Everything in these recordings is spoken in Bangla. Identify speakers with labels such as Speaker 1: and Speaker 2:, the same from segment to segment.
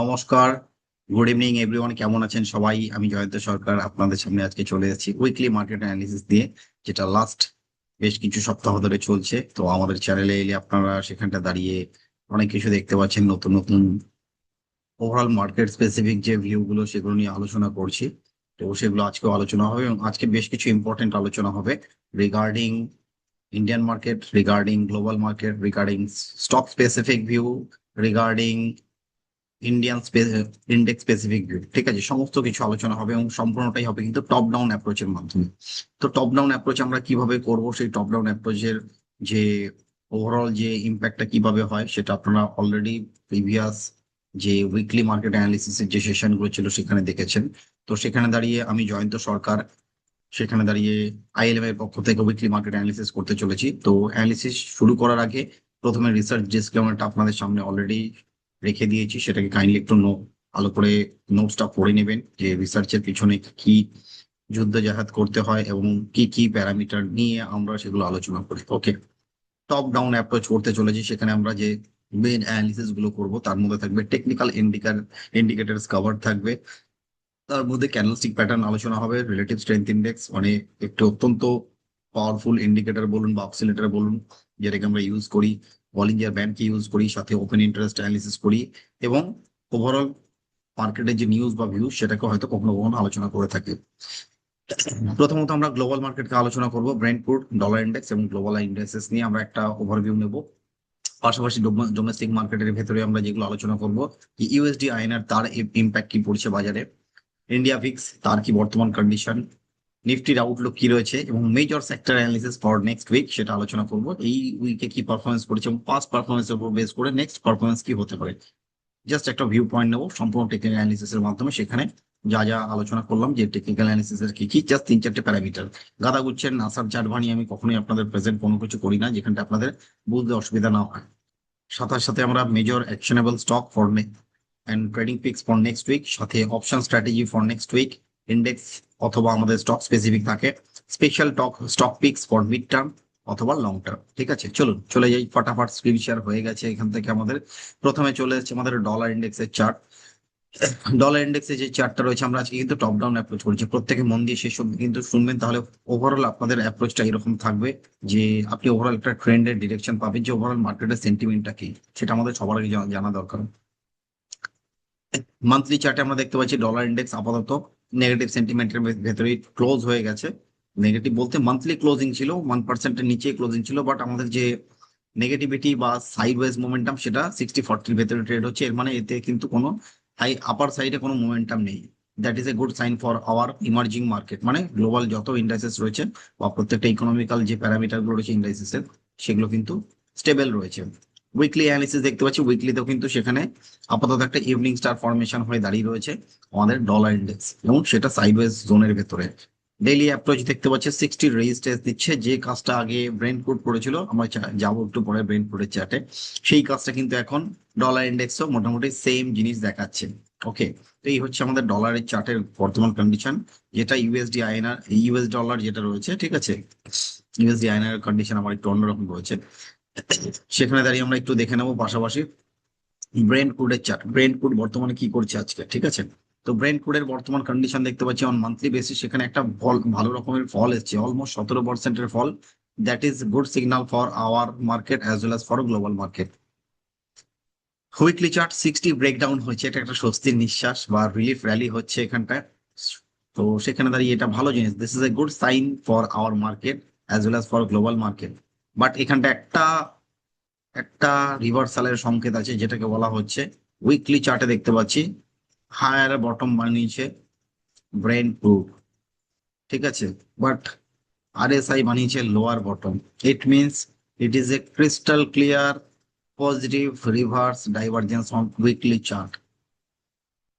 Speaker 1: নমস্কার, গুড ইভিনিং এভরিওয়ান। কেমন আছেন সবাই? আমি জয়ন্ত সরকার আপনাদের সামনে আজকে চলে যাচ্ছি উইকলি মার্কেট অ্যানালিসিস দিয়ে, যেটা লাস্ট বেশ কিছু সপ্তাহ ধরে চলছে। তো আমাদের চ্যানেলে এলে আপনারা সেখানটা দাঁড়িয়ে অনেক কিছু দেখতে পাচ্ছেন, নতুন নতুন ওভারঅল মার্কেট স্পেসিফিক যে ভিউ গুলো সেগুলো নিয়ে আলোচনা করছি। তো সেগুলো আজকেও আলোচনা হবে এবং আজকে বেশ কিছু ইম্পর্টেন্ট আলোচনা হবে regarding Indian market, regarding global market, regarding stock specific view, regarding Indian index specific view. ঠিক আছে, সমস্ত কিছু আলোচনা হবে এবং সম্পূর্ণটাই হবে কিন্তু টপ ডাউন অ্যাপ্রোচের মাধ্যমে। তো টপ ডাউন অ্যাপ্রোচ আমরা কিভাবে করব, সেই টপ ডাউন অ্যাপ্রোচের যে ওভারঅল যে ইম্প্যাক্টটা কিভাবে হয় সেটা আপনারা অলরেডি প্রিভিয়াস যে উইকলি মার্কেট অ্যানালিসিসের যে সেশনগুলো ছিল সেখানে দেখেছেন। তো সেখানে দাঁড়িয়ে আমি জয়ন্ত সরকার, সেখানে দাঁড়িয়ে আইএলএম এর পক্ষ থেকে উইকলি মার্কেট অ্যানালিসিস করতে চলেছি। তো অ্যানালিসিস শুরু করার আগে প্রথমে রিসার্চ ডিসক্লেমারটা আপনাদের সামনে অলরেডি রেখে দিয়েছি, সেটাকে কাইন্ডলি একটু ভালো করে নোটসটা পড়ে নেবেন যে রিসার্চের পিছনে কি যুদ্ধজাহাদ করতে হয় এবং কি কি প্যারামিটার নিয়ে আমরা সেগুলো আলোচনা করি। ওকে, টপ ডাউন অ্যাপ্রোচ করতে চলেছি। সেখানে আমরা যে মেন অ্যানালিসিস গুলো করবো তার মধ্যে থাকবে টেকনিক্যাল ইন্ডিকেটরস কভার থাকবে, তার মধ্যে ক্যান্ডেলস্টিক প্যাটার্ন আলোচনা হবে, রিলেটিভ স্ট্রেংথ ইন্ডেক্স মানে একটি অত্যন্ত পাওয়ারফুল ইন্ডিকেটর বলুন বা অক্সিলেটর বলুন, যেটাকে আমরা ইউজ করি, বলিঞ্জার ব্যান্ডকে ইউজ করি, সাথে ওপেন ইন্টারেস্ট অ্যানালিসিস করি এবং ওভারঅল মার্কেটের যে নিউজ বা ভিউ সেটাকে হয়তো কখনো কখনো আলোচনা করে থাকি। প্রথমত আমরা গ্লোবাল মার্কেটকে আলোচনা করব, ব্রেন্টফুড, ডলার ইন্ডেক্স এবং গ্লোবাল ইন্ডেক্সেস নিয়ে আমরা একটা ওভারভিউ নেব। পাশাপাশি ডোমেস্টিক মার্কেটের ভেতরে আমরা যেগুলো আলোচনা করব, ইউএসডি আইএনআর তার ইম্প্যাক্ট কি পড়ছে বাজারে, ইন্ডিয়া ভিক্স তার কি বর্তমান কন্ডিশন, নিফটির আউটলুক কি রয়েছে এবং major sector analysis for next week সেটা আলোচনা করব। এই উইকে কি পারফরমেন্স করেছে এবং পাস্ট পারফরমেন্সের উপর বেস করে নেক্সট পারফরমেন্স কি হতে পারে, জাস্ট একটা ভিউ পয়েন্ট নেবো সম্পূর্ণ টেকনিক্যাল অ্যানালিসিস এর মাধ্যমে। সেখানে যা যা আলোচনা করলাম যে টেকনিক্যাল অ্যানালিসিস এর কি কি, জাস্ট তিন চারটে প্যারামিটার গাদা গুচ্ছের নাসার চার্ট বানিয়ে আমি কখনোই আপনাদের প্রেজেন্ট কোনো কিছু করি না যেখানটা আপনাদের বুঝতে অসুবিধা না হয়। সাথে সাথে আমরা major actionable stock for and trading picks for next week, সাথে option strategy for next week, index অথবা আমাদের স্টক স্পেসিফিক থাকে, special stock picks for mid term অথবা লং টার্ম। ঠিক আছে, চলুন চলে যাই, ফটাফট স্ক্রিন শেয়ার হয়ে গেছে এখান থেকে আমাদের। প্রথমে চলে এসেছে আমাদের ডলার ইন্ডেক্সের চার্ট। ডলার ইন্ডেক্সে যে চার্টটা রয়েছে, আমরা আজকে কিন্তু টপ ডাউন অ্যাপ্রোচ করছি, প্রত্যেকে মন দিয়ে শেষ অব্দি কিন্তু শুনবেন, তাহলে ওভারঅল আপনাদের অ্যাপ্রোচটা এরকম থাকবে যে আপনি ওভারঅল একটা ট্রেন্ডের ডিরেকশন পাবেন যে ওভারঅল মার্কেটের সেন্টিমেন্টটা কি, সেটা আমাদের সবার আগে জানা দরকার। মান্থলি চার্টে আমরা দেখতে পাচ্ছি ডলার ইন্ডেক্স আপাতত নেগেটিভ সেন্টিমেন্টের ভেতরে ক্লোজ হয়ে গেছে। নেগেটিভ বলতে মান্থলি ক্লোজিং ছিল 1%-এর নিচে ক্লোজিং ছিল, বাট আমাদের যে নেগেটিভিটি বা সাইড ওয়েজ মোমেন্টাম সেটা 60-40-র ভেতরে ট্রেড হচ্ছে। এর মানে এতে কিন্তু কোনো হাই আপার সাইডে কোনো মোমেন্টাম নেই। That is a good sign for our emerging market, মানে গ্লোবাল যত ইন্ডাইসেস রয়েছে বা প্রত্যেকটা ইকোনমিক্যাল যে প্যারামিটার গুলো রয়েছে ইন্ডাইসেসের, সেগুলো কিন্তু স্টেবল রয়েছে। উইকলি অ্যানালিসিস দেখতে পাচ্ছি, উইকলিতেও কিন্তু সেখানে আপাতত একটা ইভিনিং স্টার ফরমেশন হয়ে দাঁড়িয়ে রয়েছে আমাদের ডলার ইন্ডেক্স এবং সেটা সাইডওয়েজ জোনের ভেতরে। ডেইলি অ্যাপ্রোচ দেখতে পাচ্ছি 60 রেজিস্ট্যান্স দিচ্ছে, যে কাজটা আগে ব্রেন্টফুড করেছিল, আমরা যাবো একটু পরে ব্রেন্টফুডের চার্টে, সেই কাজটা কিন্তু এখন ডলার ইন্ডেক্সও মোটামুটি সেম জিনিস দেখাচ্ছে। ওকে, তো এই হচ্ছে আমাদের ডলারের চার্টের বর্তমান কন্ডিশন, যেটা ইউএসডি আইএনআর ইউএস ডলার যেটা রয়েছে। ঠিক আছে, ইউএসডি আইএনআর কন্ডিশন আমার একটু অন্যরকম রয়েছে। সেখানে দাঁড়িয়ে আমরা একটু দেখে নেবো পাশাপাশি ব্রেন্ট ক্রুডের চার্ট, ব্রেন্ট ক্রুড বর্তমানে কি করছে আজকে। ঠিক আছে, তো ব্রেন্ট ক্রুডের বর্তমান কন্ডিশন দেখতে পাচ্ছি অন মান্থলি বেসিস, সেখানে একটা ফল, ভালো রকমের ফল এসছে, অলমোস্ট 17%-এর ফল। That is good signal for our market as well as for global market. Weekly chart 60 breakdown হয়েছে, এটা একটা স্বস্তির নিঃশ্বাস বা রিলিফ র্যালি হচ্ছে এখানটায়। তো সেখানে দাঁড়িয়ে এটা ভালো জিনিস, this is a good sign for our market as well as for global market. But এখানটা একটা একটা রিভার্সালের সংকেত আছে, যেটাকে বলা হচ্ছে উইকলি চার্টে দেখতে পাচ্ছি হায়ার বটম বানিয়েছে ব্রেন ক্রুড। ঠিক আছে, বাট আরএসআই বানিয়েছে lower bottom. It means it is a crystal clear positive reverse divergence on weekly chart.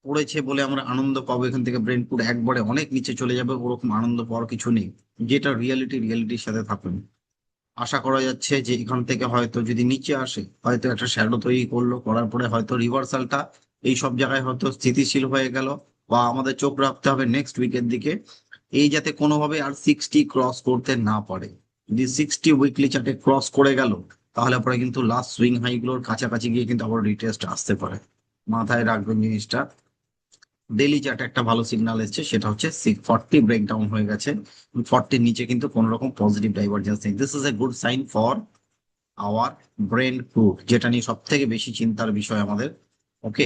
Speaker 1: পড়েছে বলে আমরা আনন্দ পাবো এখান থেকে ব্রেন্টফুড একবারে অনেক নিচে চলে যাবে, ওরকম আনন্দ পাওয়ার কিছু নেই। যেটা রিয়েলিটির সাথে থাকুন। আশা করা যাচ্ছে যে এখান থেকে হয়তো যদি নিচে আসে, হয়তো একটা শ্যাডো তৈরি করলো, করার পরে হয়তো রিভার্সালটা এই সব জায়গায় হয়তো স্থিতিশীল হয়ে গেল। বা আমাদের চোখ রাখতে হবে নেক্সট উইকের দিকে, এই যাতে কোনোভাবে আর 60 ক্রস করতে না পারে। যদি 60 উইকলি চার্টে ক্রস করে গেল, তাহলে পরে কিন্তু লাস্ট সুইং হাই গুলোর কাছাকাছি গিয়ে কিন্তু আবার রিটেস্ট আসতে পারে। মাথায় রাখবেন জিনিসটা। ডেইলি চার্টে একটা ভালো সিগন্যাল এসেছে, সেটা হচ্ছে 40 ব্রেকডাউন হয়ে গেছে। 40 নিচে কিন্তু কোনো রকম পজিটিভ ডাইভারজেন্স নেই। This is a good sign for our brain food, যেটা নিয়ে সব থেকে বেশি চিন্তার বিষয় আমাদের। ওকে,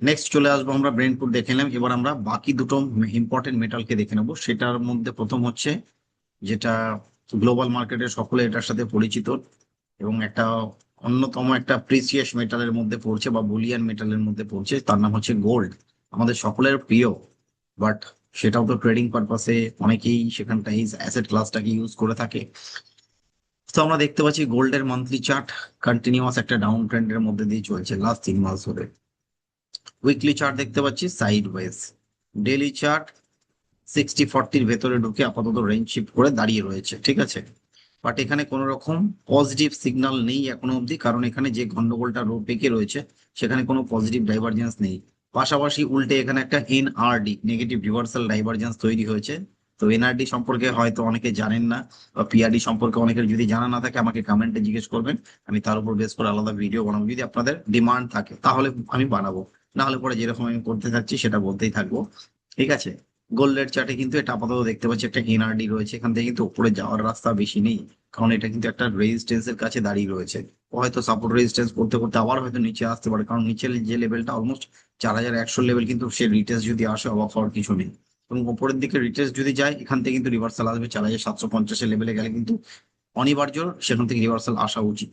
Speaker 1: নেক্সট চলে আসবো আমরা। ব্রেন ফুড দেখে নিলাম, এবার আমরা বাকি দুটো ইম্পর্টেন্ট মেটালকে দেখে নেবো। সেটার মধ্যে প্রথম হচ্ছে যেটা গ্লোবাল মার্কেটে সকলে এটার সাথে পরিচিত এবং একটা অন্যতম একটা প্রিসিয়াস মেটালের মধ্যে পড়ছে বা বুলিয়ান মেটালের মধ্যে পড়ছে, তার নাম হচ্ছে গোল্ড। আমাদের সকলের প্রিয়, বাট সেটাও তো ট্রেডিং পারপাসে অনেকেই সেখানটা এই অ্যাসেট ক্লাসটাকে ইউজ করে থাকে। তো আমরা দেখতে পাচ্ছি গোল্ডের মান্থলি চার্ট কন্টিনিউয়াস একটা ডাউন ট্রেন্ডের মধ্যে দিয়ে চলছে লাস্ট 3 মাস ধরে। উইকলি চার্ট দেখতে পাচ্ছি সাইড ওয়েজ। ডেইলি চার্ট 60-40-র ভেতরে ঢুকে আপাতত রেঞ্জ শিফট করে দাঁড়িয়ে রয়েছে, ঠিক আছে। বাট এখানে কোনো রকম পজিটিভ সিগন্যাল নেই এখনো অবধি, কারণ এখানে যে গন্ডগোলটা পেকে রয়েছে সেখানে কোনো পজিটিভ ডাইভারজেন্স নেই। পাশাপাশি উল্টে এখানে একটা এনআরডি নেগেটিভ রিভার্সাল ডাইভারজেন্স তৈরি হয়েছে। তো এনআরডি সম্পর্কে হয়তো অনেকে জানেন না, বা পিআরডি সম্পর্কে অনেকের যদি জানা না থাকে আমাকে কমেন্টে জিজ্ঞেস করবেন, আমি তার উপর বেস করে আলাদা ভিডিও বানাবো। যদি আপনাদের ডিমান্ড থাকে তাহলে আমি বানাবো, না হলে পরে যেরকম আমি করতে থাকছি সেটা বলতেই থাকবো, ঠিক আছে। গোল্ডের চার্টে কিন্তু এটা আপাতত দেখতে পাচ্ছি একটা এনআরডি রয়েছে, এখান থেকে কিন্তু উপরে যাওয়ার রাস্তা বেশি নেই, কারণ এটা কিন্তু একটা রেজিস্ট্যান্স এর কাছে দাঁড়িয়ে রয়েছে। ও হয়তো সাপোর্ট রেজিস্ট্যান্স করতে করতে আবার হয়তো নিচে আসতে পারে, কারণ নিচের যে লেভেলটা অলমোস্ট 4100 লেভেল, কিন্তু সে রিটেস্ট যদি আসে অবাক হওয়ার কিছু নেই। এবং উপরের দিকে রিটেস্ট যদি যায় এখান থেকে কিন্তু রিভার্সাল আসবে 4750 লেভেলে গেলে, কিন্তু অনিবার্য সেখান থেকে রিভার্সাল আসা উচিত।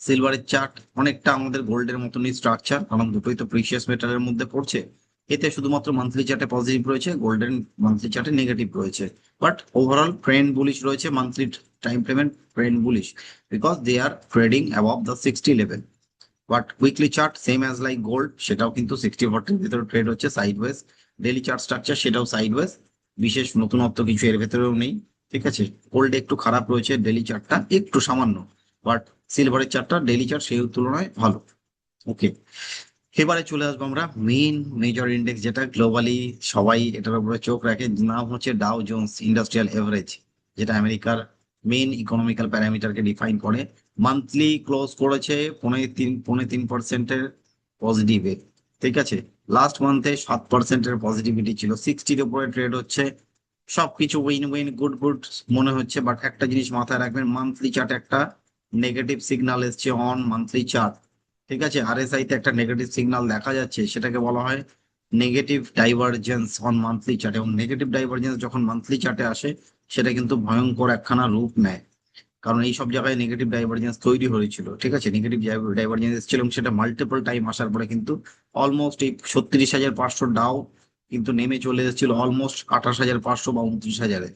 Speaker 1: সিলভারের চার্ট অনেকটা আমাদের গোল্ডের মতনই স্ট্রাকচার, কারণ দুটোই তো প্রিসিয়াস মেটালের মধ্যে পড়ছে। এতে শুধুমাত্র মান্থলি চার্টে পজিটিভ রয়েছে, গোল্ডেন মান্থলি চার্টে নেগেটিভ রয়েছে। বাট ওভারঅল ট্রেন্ড বুলিশ রয়েছে, মান্থলি টাইম ফ্রেমের trend bullish, because they are trading above the 60 level. But weekly chart same as like gold, সেটাও কিন্তু 60-40-র ভিতরে ট্রেড হচ্ছে সাইডওয়েজ। ডেইলি চার্ট স্ট্রাকচার সেটাও সাইডওয়েজ, বিশেষ নতুনত্ব কিছু এর ভেতরেও নেই, ঠিক আছে। গোল্ড একটু খারাপ রয়েছে ডেইলি চার্টটা একটু সামান্য, বাট সিলভারের চার্টটা ডেইলি চার্ট সেই তুলনায় ভালো। ওকে, এবারে চলে আসবো আমরা মেইন মেজর ইন্ডেক্স, যেটা গ্লোবালি সবাই এটার উপরে চোখ রাখে, নাম হচ্ছে ডাও জোন্স ইন্ডাস্ট্রিয়াল এভারেজ, যেটা আমেরিকার মেইন ইকোনমিক্যাল প্যারামিটারকে ডিফাইন করে। মান্থলি ক্লোজ করেছে 3.5% পজিটিভে, ঠিক আছে। লাস্ট মান্থে 7% পজিটিভিটি ছিল, 60-র উপরে ট্রেড হচ্ছে। সবকিছু উইন উইন গুড গুড মনে হচ্ছে, বাট একটা জিনিস মাথায় রাখবেন, মান্থলি চার্ট একটা নেগেটিভ সিগন্যাল এসছে অন মান্থলি চার্ট, ঠিক আছে। আরএসআই তে একটা নেগেটিভ সিগন্যাল দেখা যাচ্ছে, সেটাকে বলা হয় negative divergence on monthly chart. এবং নেগেটিভ ডাইভারজেন্স যখন মান্থলি চার্টে আসে সেটা কিন্তু ভয়ঙ্কর একখানা রূপ নেয়, কারণ এই সব জায়গায় নেগেটিভ ডাইভারজেন্স তৈরি হয়েছিল, ঠিক আছে। নেগেটিভ ডাইভারজেন্স এসেছিল এবং সেটা মাল্টিপল টাইম আসার পরে কিন্তু অলমোস্ট এই 36,500 ডাও কিন্তু নেমে চলে এসেছিল অলমোস্ট 28,500 বা 29,000-এ।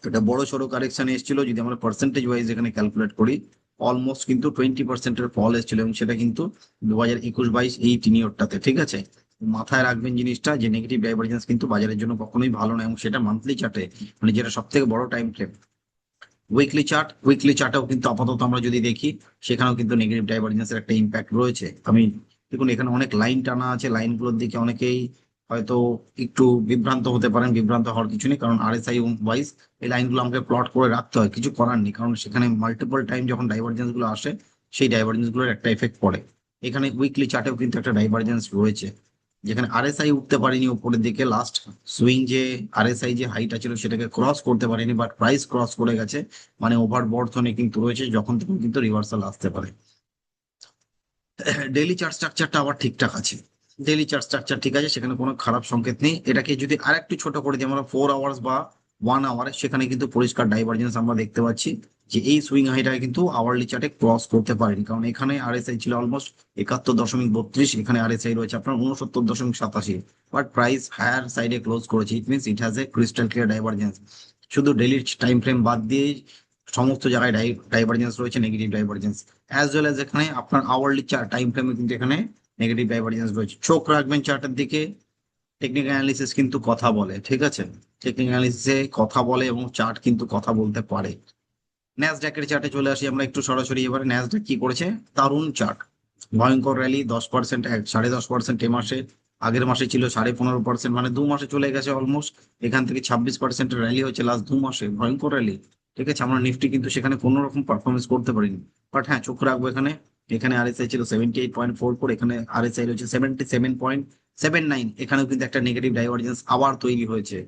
Speaker 1: এটা বড় সড়ো কারেকশন এসেছিল, যদি আমরা পার্সেন্টেজ ওয়াইজ এখানে ক্যালকুলেট করি অলমোস্ট কিন্তু 20%-এর ফল এসেছিল, এবং সেটা কিন্তু 2021-22 এই টিনিয়রটাতে, ঠিক আছে। মাথায় রাখবেন জিনিসটা, যে নেগেটিভ ডাইভারজেন্স কিন্তু বাজারের জন্য কখনোই ভালো না, এবং সেটা মান্থলি চার্টে, মানে যেটা সব থেকে বড় টাইম ফ্রেম। উইকলি চার্টেও কিন্তু আপাতত আমরা যদি দেখি সেখানেও কিন্তু নেগেটিভ ডাইভারজেন্সের একটা ইম্প্যাক্ট রয়েছে। আমি দেখুন এখানে অনেক লাইন টানা আছে, লাইনগুলোর দিকে অনেকেই হয়তো একটু বিভ্রান্ত হতে পারেন, বিভ্রান্ত হওয়ার কিছু নেই, কারণ আরএসআই ওয়াইজ এই লাইনগুলো আমাকে প্লট করে রাখতে হয়, কিছু করার নেই, কারণ সেখানে মাল্টিপল টাইম যখন ডাইভারজেন্স গুলো আসে সেই ডাইভারজেন্স গুলোর একটা এফেক্ট পড়ে। এখানে উইকলি চার্টেও কিন্তু একটা ডাইভারজেন্স রয়েছে, যেখানে আরএসআই উঠতে পারেনি উপরের দিকে। লাস্ট সুইং যে আরএসআই যে হাইটা ছিল সেটাকে ক্রস করতে পারেনি, বাট প্রাইস ক্রস করে গেছে, মানে ওভারবর্থনে কিন্তু রয়েছে, যখন তখন কিন্তু রিভার্সাল আসতে পারে। ডেইলি চার্ট স্ট্রাকচারটা আবার ঠিকঠাক আছে, ডেইলি চার্ট স্ট্রাকচার ঠিক আছে, সেখানে কোনো খারাপ সংকেত নেই। এটাকে যদি আরেকটু ছোট করে দিই আমরা 4 আওয়ার্স বা 1 আওয়ার, সেখানে কিন্তু পরিষ্কার ডাইভারজেন্স আমরা দেখতে পাচ্ছি, যে এই সুইং হাইটাকে কিন্তু আওয়ারলি চার্টে ক্রস করতে পারেনি, কারণ এখানে আরএসআই ছিল অলমোস্ট 71.32, এখানে আরএসআই রয়েছে আপনার 69.87, বাট প্রাইস হায়ার সাইডে ক্লোজ করেছে, ইট means it has a crystal clear divergence. শুধু ডেইলি টাইম ফ্রেম বাদ দিয়ে সমস্ত জায়গায় ডাইভারজেন্স রয়েছে, negative divergence. As well as এখানে আপনার আওয়ারলি চার্ট টাইম ফ্রেমে কিন্তু এখানে নেগেটিভ ডাইভারজেন্স রয়েছে। চোখ রাখবেন চার্টের দিকে, টেকনিক্যাল অ্যানালিসিস কিন্তু কথা বলে, ঠিক আছে। টেকনিক্যাল অ্যানালিসিসে কথা বলে এবং চার্ট কিন্তু কথা বলতে পারে। ন্যাসড্যাকের চার্টে চলে আসি আমরা একটু সরাসরি। এবারে ন্যাসড্যাক কি করেছে, দারুণ চার্ট, ভয়ঙ্কর র্যালি, 10%, 10.5% এ মাসে, আগের মাসে ছিল 15.5%, মানে 2 মাসে চলে গেছে অলমোস্ট। এখান থেকে 26%-এর র্যালি হচ্ছে লাস্ট 2 মাসে, ভয়ঙ্কর র্যালি, ঠিক আছে। আমরা নিফটি কিন্তু সেখানে কোনো রকম পারফরমেন্স করতে পারিনি, বাট হ্যাঁ চোখ রাখবো এখানে এখানে আরএসআই ছিল 78.44, এখানে আরএসআই রয়েছে 77.79। এখানেও কিন্তু একটা নেগেটিভ ডাইভারজেন্স আবার তৈরি হয়েছে।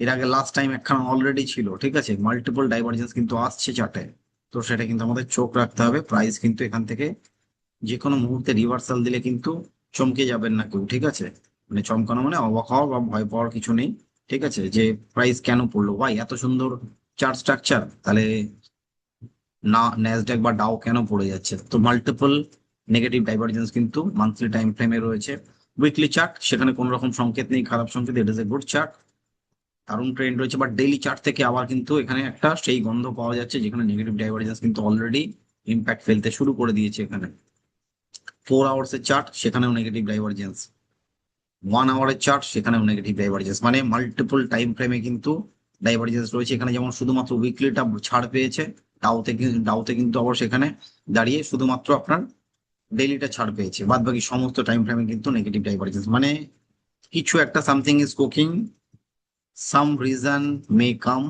Speaker 1: এর আগে লাস্ট টাইম একখানা অলরেডি ছিল, ঠিক আছে, মাল্টিপল ডাইভারজেন্স কিন্তু আসছে চার্টে। তো সেটা কিন্তু আমাদের চোখ রাখতে হবে। প্রাইস কিন্তু এখান থেকে যে কোনো মুহূর্তে রিভার্সাল দিলে কিন্তু চমকে যাবেন না কেউ, ঠিক আছে। মানে চমকানো মানে অবাক হওয়া বা ভয় পাওয়ার কিছু নেই, ঠিক আছে, যে প্রাইস কেন পড়লো ভাই, এত সুন্দর চার্ট স্ট্রাকচার, তাহলে না ন্যাসড্যাক বা ডাও কেন পড়ে যাচ্ছে? তো মাল্টিপল নেগেটিভ ডাইভারজেন্স কিন্তু মান্থলি টাইম ফ্রেমে রয়েছে। উইকলি চার্ট, সেখানে কোনো রকম সংকেত নেই, খারাপ সংকেত, ইট ইজ এ গুড চার্ট, দারুণ ট্রেন্ড রয়েছে। বাট ডেইলি চার্ট থেকে আবার কিন্তু এখানে একটা সেই গন্ধ পাওয়া যাচ্ছে, যেখানে নেগেটিভ ডাইভারজেন্স কিন্তু অলরেডি ইম্প্যাক্ট ফেলতে শুরু করে দিয়েছে। এখানে 4 আওয়ার্স এর চার্ট, সেখানেও নেগেটিভ ডাইভারজেন্স। 1 আওয়ারের চার্ট, সেখানেও নেগেটিভ ডাইভারজেন্স। মানে মাল্টিপল টাইম ফ্রেমে কিন্তু ডাইভারজেন্স রয়েছে। এখানে যেমন শুধুমাত্র উইকলিটা ছাড় পেয়েছে, ডাউতে কিন্তু আবার সেখানে দাঁড়িয়ে শুধুমাত্র আপনার ডেইলিটা ছাড় পেয়েছে, বাদ বাকি সমস্ত টাইম ফ্রেমে কিন্তু নেগেটিভ ডাইভারজেন্স। মানে কিছু একটা something is cooking, some reason may come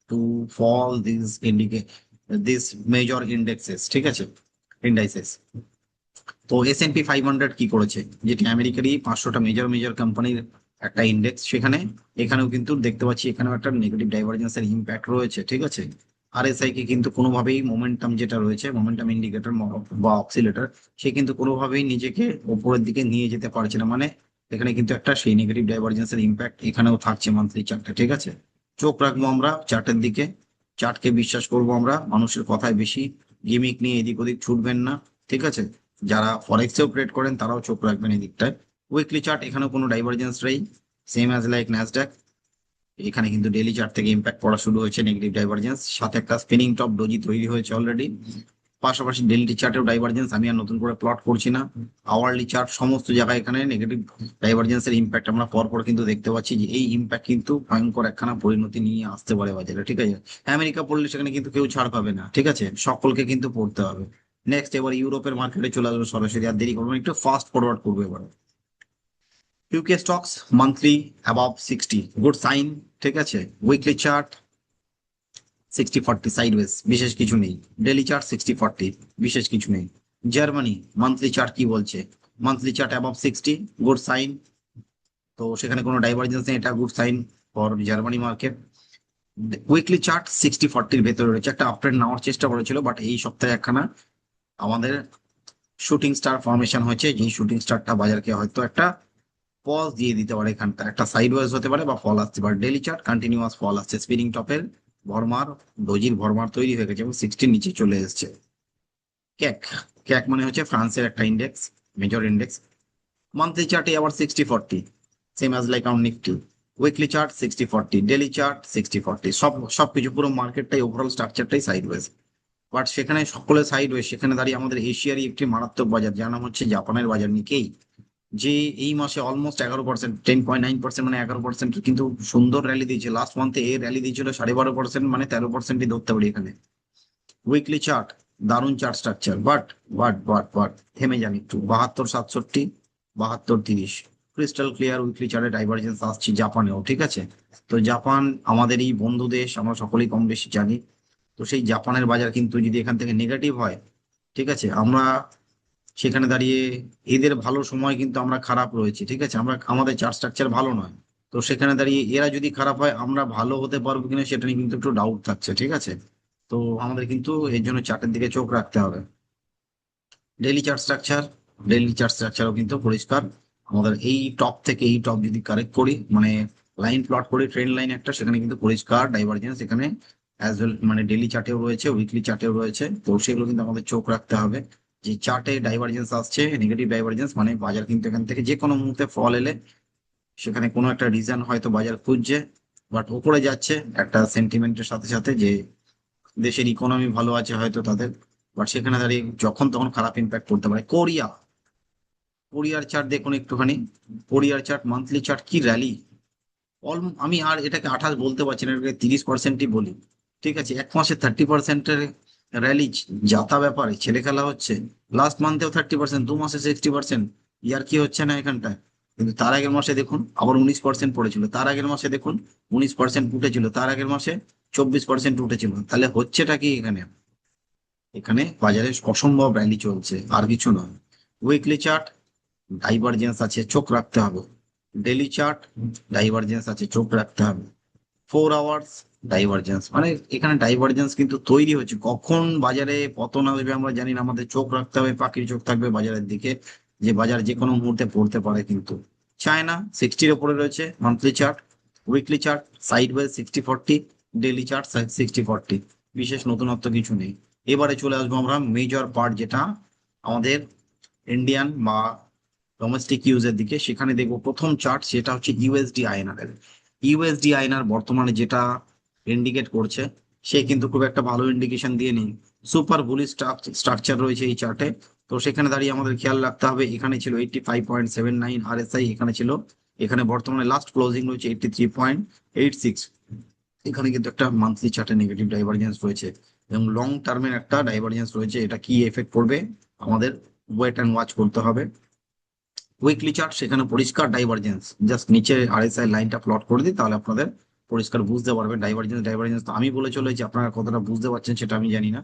Speaker 1: to fall this major indexes, ঠিক আছে, ইন্ডাইসেস। তো S&P 500 কি করেছে, যেটি আমেরিকারই 500টা মেজর মেজর কোম্পানির একটা ইন্ডেক্স, সেখানে এখানেও কিন্তু দেখতে পাচ্ছি এখানেও একটা নেগেটিভ ডাইভারজেন্সের ইম্প্যাক্ট রয়েছে, ঠিক আছে। আরএসআই কে কিন্তু কোনোভাবেই মোমেন্টাম যেটা রয়েছে, মোমেন্টাম ইন্ডিকেটর বা অক্সিলেটর, সে কিন্তু কোনোভাবেই নিজেকে উপরের দিকে নিয়ে যেতে পারছে না। মানে এখানে কিন্তু একটা সেই নেগেটিভ ডাইভারজেন্সের ইম্প্যাক্ট এখানেও থাকছে মান্থলি চার্টে, ঠিক আছে। চোখ রাখবো আমরা চার্টের দিকে, চার্টকে বিশ্বাস করবো আমরা, মানুষের কথায় বেশি গিমিক নিয়ে এদিক ওদিক ছুটবেন না, ঠিক আছে। যারা ফরেক্সেও ট্রেড করেন তারাও চোখ রাখবেন এই দিকটায়। উইকলি চার্ট, এখানেও কোনো ডাইভারজেন্স নেই, সেম অ্যাজ লাইক ন্যাসডাক। এখানে কিন্তু ডেইলি চার্ট থেকে ইম্প্যাক্ট পড়া শুরু হয়েছে, নেগেটিভ ডাইভারজেন্স, সাথে একটা স্পিনিং টপ ডোজি তৈরি হয়েছে অলরেডি। পাশাপাশি ডেইলি চার্টেও ডাইভারজেন্স, আমি আর নতুন করে প্লট করছি না। আওয়ারলি চার্ট, সমস্ত জায়গায় এখানে নেগেটিভ ডাইভারজেন্সের ইম্প্যাক্ট আমরা পরপর কিন্তু দেখতে পাচ্ছি, যে এই ইম্প্যাক্ট কিন্তু ভয়ঙ্কর একখানা পরিণতি নিয়ে আসতে পারে বাজারে, ঠিক আছে। আমেরিকা পড়লে সেখানে কিন্তু কেউ ছাড় পাবে না, ঠিক আছে, সকলকে কিন্তু পড়তে হবে। নেক্সট এবার ইউরোপের মার্কেটে চলে আসবে সরাসরি, আর দেরি করবো না, একটু ফাস্ট ফরওয়ার্ড করবো এবার। UK stocks monthly above 60, good sign, ঠিক আছে। উইকলি চার্ট 60-40 সাইডওয়েজ, বিশেষ কিছু নেই। ডেলি চার্ট 60-40, বিশেষ কিছু নেই। জার্মানি মান্থলি চার্ট কি বলছে? Monthly chart above 60, good sign. তো সেখানে কোনো ডাইভারজেন্স নেই, এটা good sign for Germany market. Weekly chart 60-40-র ভেতরে রয়েছে, একটা আপট্রেন্ড নেওয়ার চেষ্টা করেছিল, বাট এই সপ্তাহে একখানা আমাদের শুটিং স্টার ফর্মেশন হয়েছে, যেই শুটিং স্টারটা বাজারকে হয়তো একটা পজ দিয়ে দিতে পারে, এখানটা একটা সাইড ওয়াইজ হতে পারে বা ফল আসতে পারে। ডেলি চার্ট কন্টিনিউয়াস ফল আসছে, স্পিনিং টপের ভরমার, ডোজির ভরমার তৈরি হয়ে গেছে এবং 60 নিচে চলে এসেছে। ক্যাক, ক্যাক মানে হচ্ছে ফ্রান্সের একটা ইন্ডেক্স, মেজর ইন্ডেক্স। মান্থলি চার্টে আবার 60-40, same as like on Nifty. Weekly chart 60-40, daily chart 60-40, সবকিছু পুরো মার্কেটটাই ওভারঅল স্ট্রাকচারটাই সাইড ওয়েজ। বাট সেখানে সকলে সাইড ওয়েজ, সেখানে দাঁড়িয়ে আমাদের এশিয়ারই একটি মারাত্মক বাজার, যার নাম হচ্ছে জাপানের বাজার নিকেই, যে এই মাসে অলমোস্ট 11%, 10.9%, মানে 11% কিন্তু সুন্দর র্যালি দিয়েছে। লাস্ট মান্থে এর র্যালি দিয়েছিল 12.5%, মানে 13%ই ধরতে পারি এখানে। উইকলি চার্ট, দারুণ চার্ট স্ট্রাকচার, বাট থেমে যান একটু, 72-67, 72-30, ক্রিস্টাল ক্লিয়ার উইকলি চার্টে ডাইভারজেন্স আসছে জাপানেও, ঠিক আছে। তো জাপান আমাদের এই বন্ধু দেশ, আমরা সকলেই কম বেশি জানি। তো সেই জাপানের বাজার কিন্তু যদি এখান থেকে নেগেটিভ হয়, ঠিক আছে, আমরা সেখানে দাঁড়িয়ে এদের ভালো সময় কিন্তু আমরা খারাপ রয়েছে, ঠিক আছে, আমরা আমাদের চার্ট স্ট্রাকচার ভালো নয়। তো সেখানে দাঁড়িয়ে এরা যদি খারাপ হয় আমরা ভালো হতে পারবো কিনা সেটা নিয়ে কিন্তু একটু ডাউট থাকছে, ঠিক আছে। তো আমাদের কিন্তু এর জন্য চার্টের দিকে চোখ রাখতে হবে। Daily chart structure, daily chart স্ট্রাকচারও কিন্তু পরিষ্কার। আমাদের এই টপ থেকে এই টপ যদি কারেক্ট করি, মানে লাইন প্লট করি, ট্রেন্ড লাইন একটা, সেখানে কিন্তু পরিষ্কার ডাইভারজেন্স এখানে অ্যাজ ওয়েল, মানে ডেইলি চার্টেও রয়েছে, উইকলি চার্টেও রয়েছে। তো সেগুলো কিন্তু আমাদের চোখ রাখতে হবে, যে চার্টে ডাইভারজেন্স আসছে, নেগেটিভ ডাইভারজেন্স, মানে বাজার কিন্তু এখান থেকে যে কোনো মুহূর্তে ফল এলে সেখানে কোনো একটা রিজন হয়তো বাজার খুঁজছে, বাট উপরে যাচ্ছে একটা সেন্টিমেন্টের সাথে সাথে, যে দেশের ইকোনমি ভালো আছে হয়তো তাদের, বাট সেখানে দাঁড়িয়ে যখন তখন খারাপ ইম্প্যাক্ট পড়তে পারে। কোরিয়া, কোরিয়ার চার্ট দেখুন একটুখানি, কোরিয়ার চার্ট মান্থলি চার্ট কি র্যালি, আমি আর এটাকে 28 বলতে পারছি না, এটাকে 30%ই বলি, ঠিক আছে। এক মাসে 30%-এর র্যালি, যাতা ব্যাপারে ছেলে খেলা হচ্ছে। লাস্ট মান্থেও 30%, 2 মাসে 60%, ইয়ার কি হচ্ছে না এখানটায়। কিন্তু তার আগের মাসে দেখুন আবার 19% পড়েছিল, তার আগের মাসে দেখুন 19% উঠেছিল, তার আগের মাসে 24% উঠেছিল, তাহলে হচ্ছেটা কি এখানে? এখানে বাজারে অসম্ভব র্যালি চলছে, আর কিছু নয়। উইকলি চার্ট ডাইভারজেন্স আছে, চোখ রাখতে হবে। ডেলি চার্ট ডাইভারজেন্স আছে, চোখ রাখতে হবে। 4 আওয়ার্স ডাইভারজেন্স, মানে এখানে ডাইভারজেন্স কিন্তু তৈরি হচ্ছে। কখন বাজারে পতন আসবে আমরা জানি না, আমাদের চোখ রাখতে হবে, পাখির চোখ থাকবে বাজারের দিকে, যে বাজার যে কোনো মুহূর্তে পড়তে পারে। কিন্তু চায়না 60-র ওপরে রয়েছে monthly chart. Weekly chart sideways 60-40, daily chart 60-40। বিশেষ নতুনত্ব কিছু নেই। এবারে চলে আসবো আমরা মেজর পার্ট, যেটা আমাদের ইন্ডিয়ান বা ডোমেস্টিক ইউজের দিকে। সেখানে দেখবো প্রথম চার্ট, সেটা হচ্ছে ইউএসডি আইএনআর এর। ইউএসডি আইএনআর বর্তমানে যেটা ইন্ডিকেট করছে, সে কিন্তু খুব একটা ভালো ইন্ডিকেশন দিয়ে নেই। সুপার বুলিশ স্ট্রাকচার রয়েছে এই চার্টে। তো সেখানে দাঁড়িয়ে আমাদের খেয়াল রাখতে হবে, এখানে ছিল 85.79 আরএসআই, এখানে ছিল, এখানে বর্তমানে লাস্ট ক্লোজিং রয়েছে 83.86। এখানে কিন্তু একটা মান্থলি চার্টে নেগেটিভ ডাইভারজেন্স রয়েছে, এবং লং টার্মের একটা ডাইভারজেন্স রয়েছে। এটা কি এফেক্ট করবে আমাদের ওয়েট অ্যান্ড ওয়াচ করতে হবে। উইকলি চার্ট, সেখানে পরিষ্কার ডাইভারজেন্স। জাস্ট নিচে আরএসআই লাইনটা প্লট করে দিই, তাহলে আপনাদের পরিষ্কার বুঝতে পারবেন ডাইভারজেন্স। ডাইভারজেন্স তো আমি বলে চলেছি, আপনারা কতটা বুঝতে পারছেন সেটা আমি জানি না।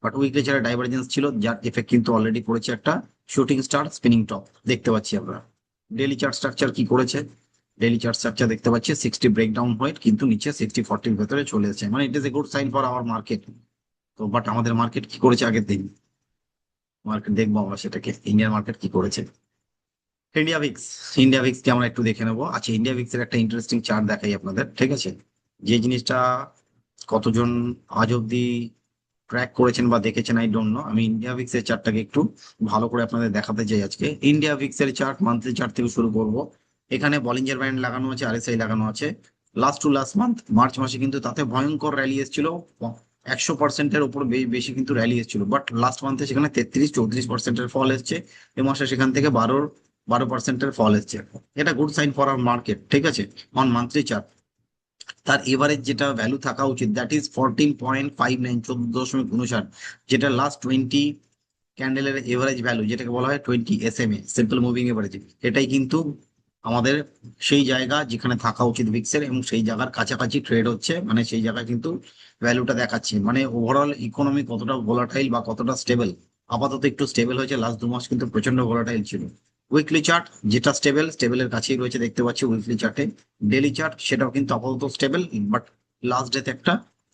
Speaker 1: বাট উইকলি চার্টে ডাইভারজেন্স ছিল, যার এফেক্ট কিন্তু অলরেডি পড়েছে একটা শুটিং স্টার স্পিনিং টপ দেখতে পাচ্ছি আমরা। ডেলি চার্ট স্ট্রাকচার কি করেছে? ডেলি চার্ট স্ট্রাকচার দেখতে পাচ্ছি 60 ব্রেকডাউন হয়ে কিন্তু নিচে 60-40-র ভেতরে চলে এসেছে, মানে it is a good sign for our market. তো বাট আমাদের মার্কেট কি করেছে আগের দিন? মার্কেট দেখবো আমরা সেটাকে, ইন্ডিয়ান মার্কেট কি করেছে। ইন্ডিয়া ভিক্স, ইন্ডিয়া ভিক্স কে আমরা একটু দেখে নেবো। আচ্ছা, ইন্ডিয়া ভিক্স এর একটা ইন্টারেস্টিং চার্ট দেখাই আপনাদের, ঠিক আছে? যে জিনিসটা কতজন আজ অব্দি ট্র্যাক করেছেন বা দেখেছেন আই ডোন্ট নো। আমি ইন্ডিয়া ভিক্স এর চার্টটাকে একটু ভালো করে আপনাদের দেখাতে চাই আজকে। ইন্ডিয়া ভিক্স এর চার্ট মান্থলি চার্ট থেকে শুরু করব। এখানে বলিঞ্জার ব্যান্ড লাগানো আছে, আরএসআই লাগানো আছে। Last to last month March মাসে কিন্তু তাতে ভয়ঙ্কর র্যালি এসেছিল, 100%-এর উপর বেশি কিন্তু র্যালি এসেছিল। বাট লাস্ট মান্থে সেখানে 33-34%-এর ফল এসছে। এ মাসে সেখান থেকে 12% ফল এসছে। এটা good sign for our market, ঠিক আছে, অন মান্থলি চার্ট। তার এভারেজ যেটা ভ্যালু থাকা উচিত, দ্যাট ইজ 14.59, 14.59, যেটা লাস্ট 20 ক্যান্ডেলের এভারেজ ভ্যালু, যেটাকে বলা হয় 20 SMA, সিম্পল মুভিং এভারেজ। এটাই কিন্তু আমাদের সেই জায়গা যেখানে থাকা উচিত ভিক্সের, এবং সেই জায়গার কাছাকাছি ট্রেড হচ্ছে, মানে সেই জায়গায় কিন্তু ভ্যালুটা দেখাচ্ছে। মানে ওভারঅল ইকোনমি কতটা ভোলাটাইল বা কতটা স্টেবল। আপাতত একটু স্টেবল হয়েছে, লাস্ট 2 মাস কিন্তু প্রচন্ড ভোলাটাইল ছিল। উইকলি চার্ট যেটা স্টেবলের কাছেই রয়েছে দেখতে পাচ্ছি উইকলি চার্টে। ডেলি চার্ট সেটাও কিন্তু আপাতত স্টেবল, বাট লাস্ট ডেতে একটা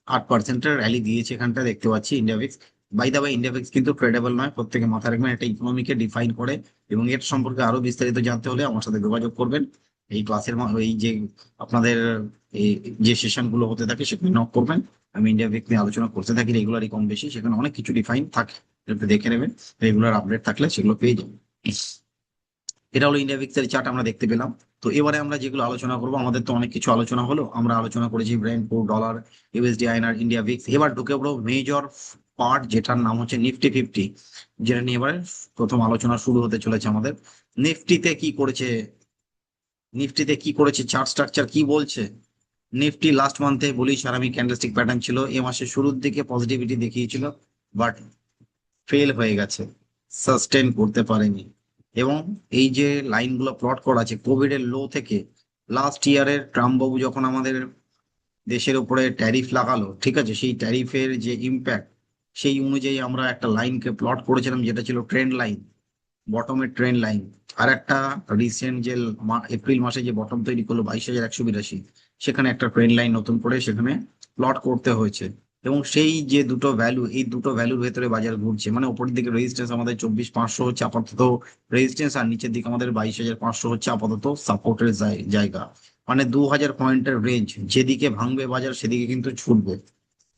Speaker 1: 8%-এর র্যালি দিয়েছে এখানটা দেখতে পাচ্ছি India VIX. By the way, India VIX কিন্তু ট্রেডেবল নয়, প্রত্যেকে মাথায় রাখবেন। একটা ইকোনমিকে ডিফাইন করে, এবং এর সম্পর্কে আরো বিস্তারিত জানতে হলে আমার সাথে যোগাযোগ করবেন। এই ক্লাসের এই যে আপনাদের এই যে সেশন গুলো হতে থাকে সেখানে নক করবেন। আমি ইন্ডিয়া ভিক্স নিয়ে আলোচনা করতে থাকি রেগুলারই, কম বেশি। সেখানে অনেক কিছু ডিফাইন থাকে, একটু দেখে নেবেন। রেগুলার আপডেট থাকলে সেগুলো পেয়ে যাবেন। এটা হলো ইন্ডিয়া ভিক্স এর চার্ট আমরা দেখতে পেলাম। তো এবারে আমরা যেগুলো আলোচনা করবো, আমাদের তো অনেক কিছু আলোচনা হলো। আমরা আলোচনা করেছি brand, port, dollar, USD INR, India Vicks. এবার ঢুকে পড়ো মেজর পার্ট, যেটার নাম হচ্ছে নিফটি 50, যেটা নিয়ে এবার প্রথম আলোচনা শুরু হতে চলেছে আমাদের। নিফটিতে কি করেছে? নিফটিতে কি করেছে, চার্ট স্ট্রাকচার কি বলছে? নিফটি লাস্ট মান্থে বলি সারামি ক্যান্ডেলস্টিক প্যাটার্ন ছিল, এ মাসে শুরুর দিকে পজিটিভিটি দেখিয়েছিল, বাট ফেল হয়ে গেছে, সাস্টেন করতে পারেনি। এবং এই যে লাইনগুলো প্লট করা আছে কোভিড এর লো থেকে, লাস্ট ইয়ারের ট্রাম্প বাবু যখন আমাদের দেশের উপরে ট্যারিফ লাগালো, ঠিক আছে, সেই ট্যারিফের যে ইম্প্যাক্ট, সেই অনুযায়ী আমরা একটা লাইনকে প্লট করেছিলাম, যেটা ছিল ট্রেন্ড লাইন, বটমের ট্রেন্ড লাইন। আর একটা রিসেন্ট যে এপ্রিল মাসে যে বটম তৈরি করলো 22,182, সেখানে একটা ট্রেন্ড লাইন নতুন করে সেখানে প্লট করতে হয়েছে। এবং সেই যে দুটো ভ্যালু, এই দুটো ভ্যালুর ভেতরে বাজার ঘুরছে। মানে উপরের দিকে রেজিস্ট্যান্স আমাদের 24,500 হচ্ছে আপাতত রেজিস্ট্যান্স, আর নিচের দিকে আমাদের 22,500 হচ্ছে আপাতত সাপোর্টের জায়গা। মানে 2,000 পয়েন্টের রেঞ্জ, যেদিকে ভাঙবে বাজার সেদিকে কিন্তু ছুটবে,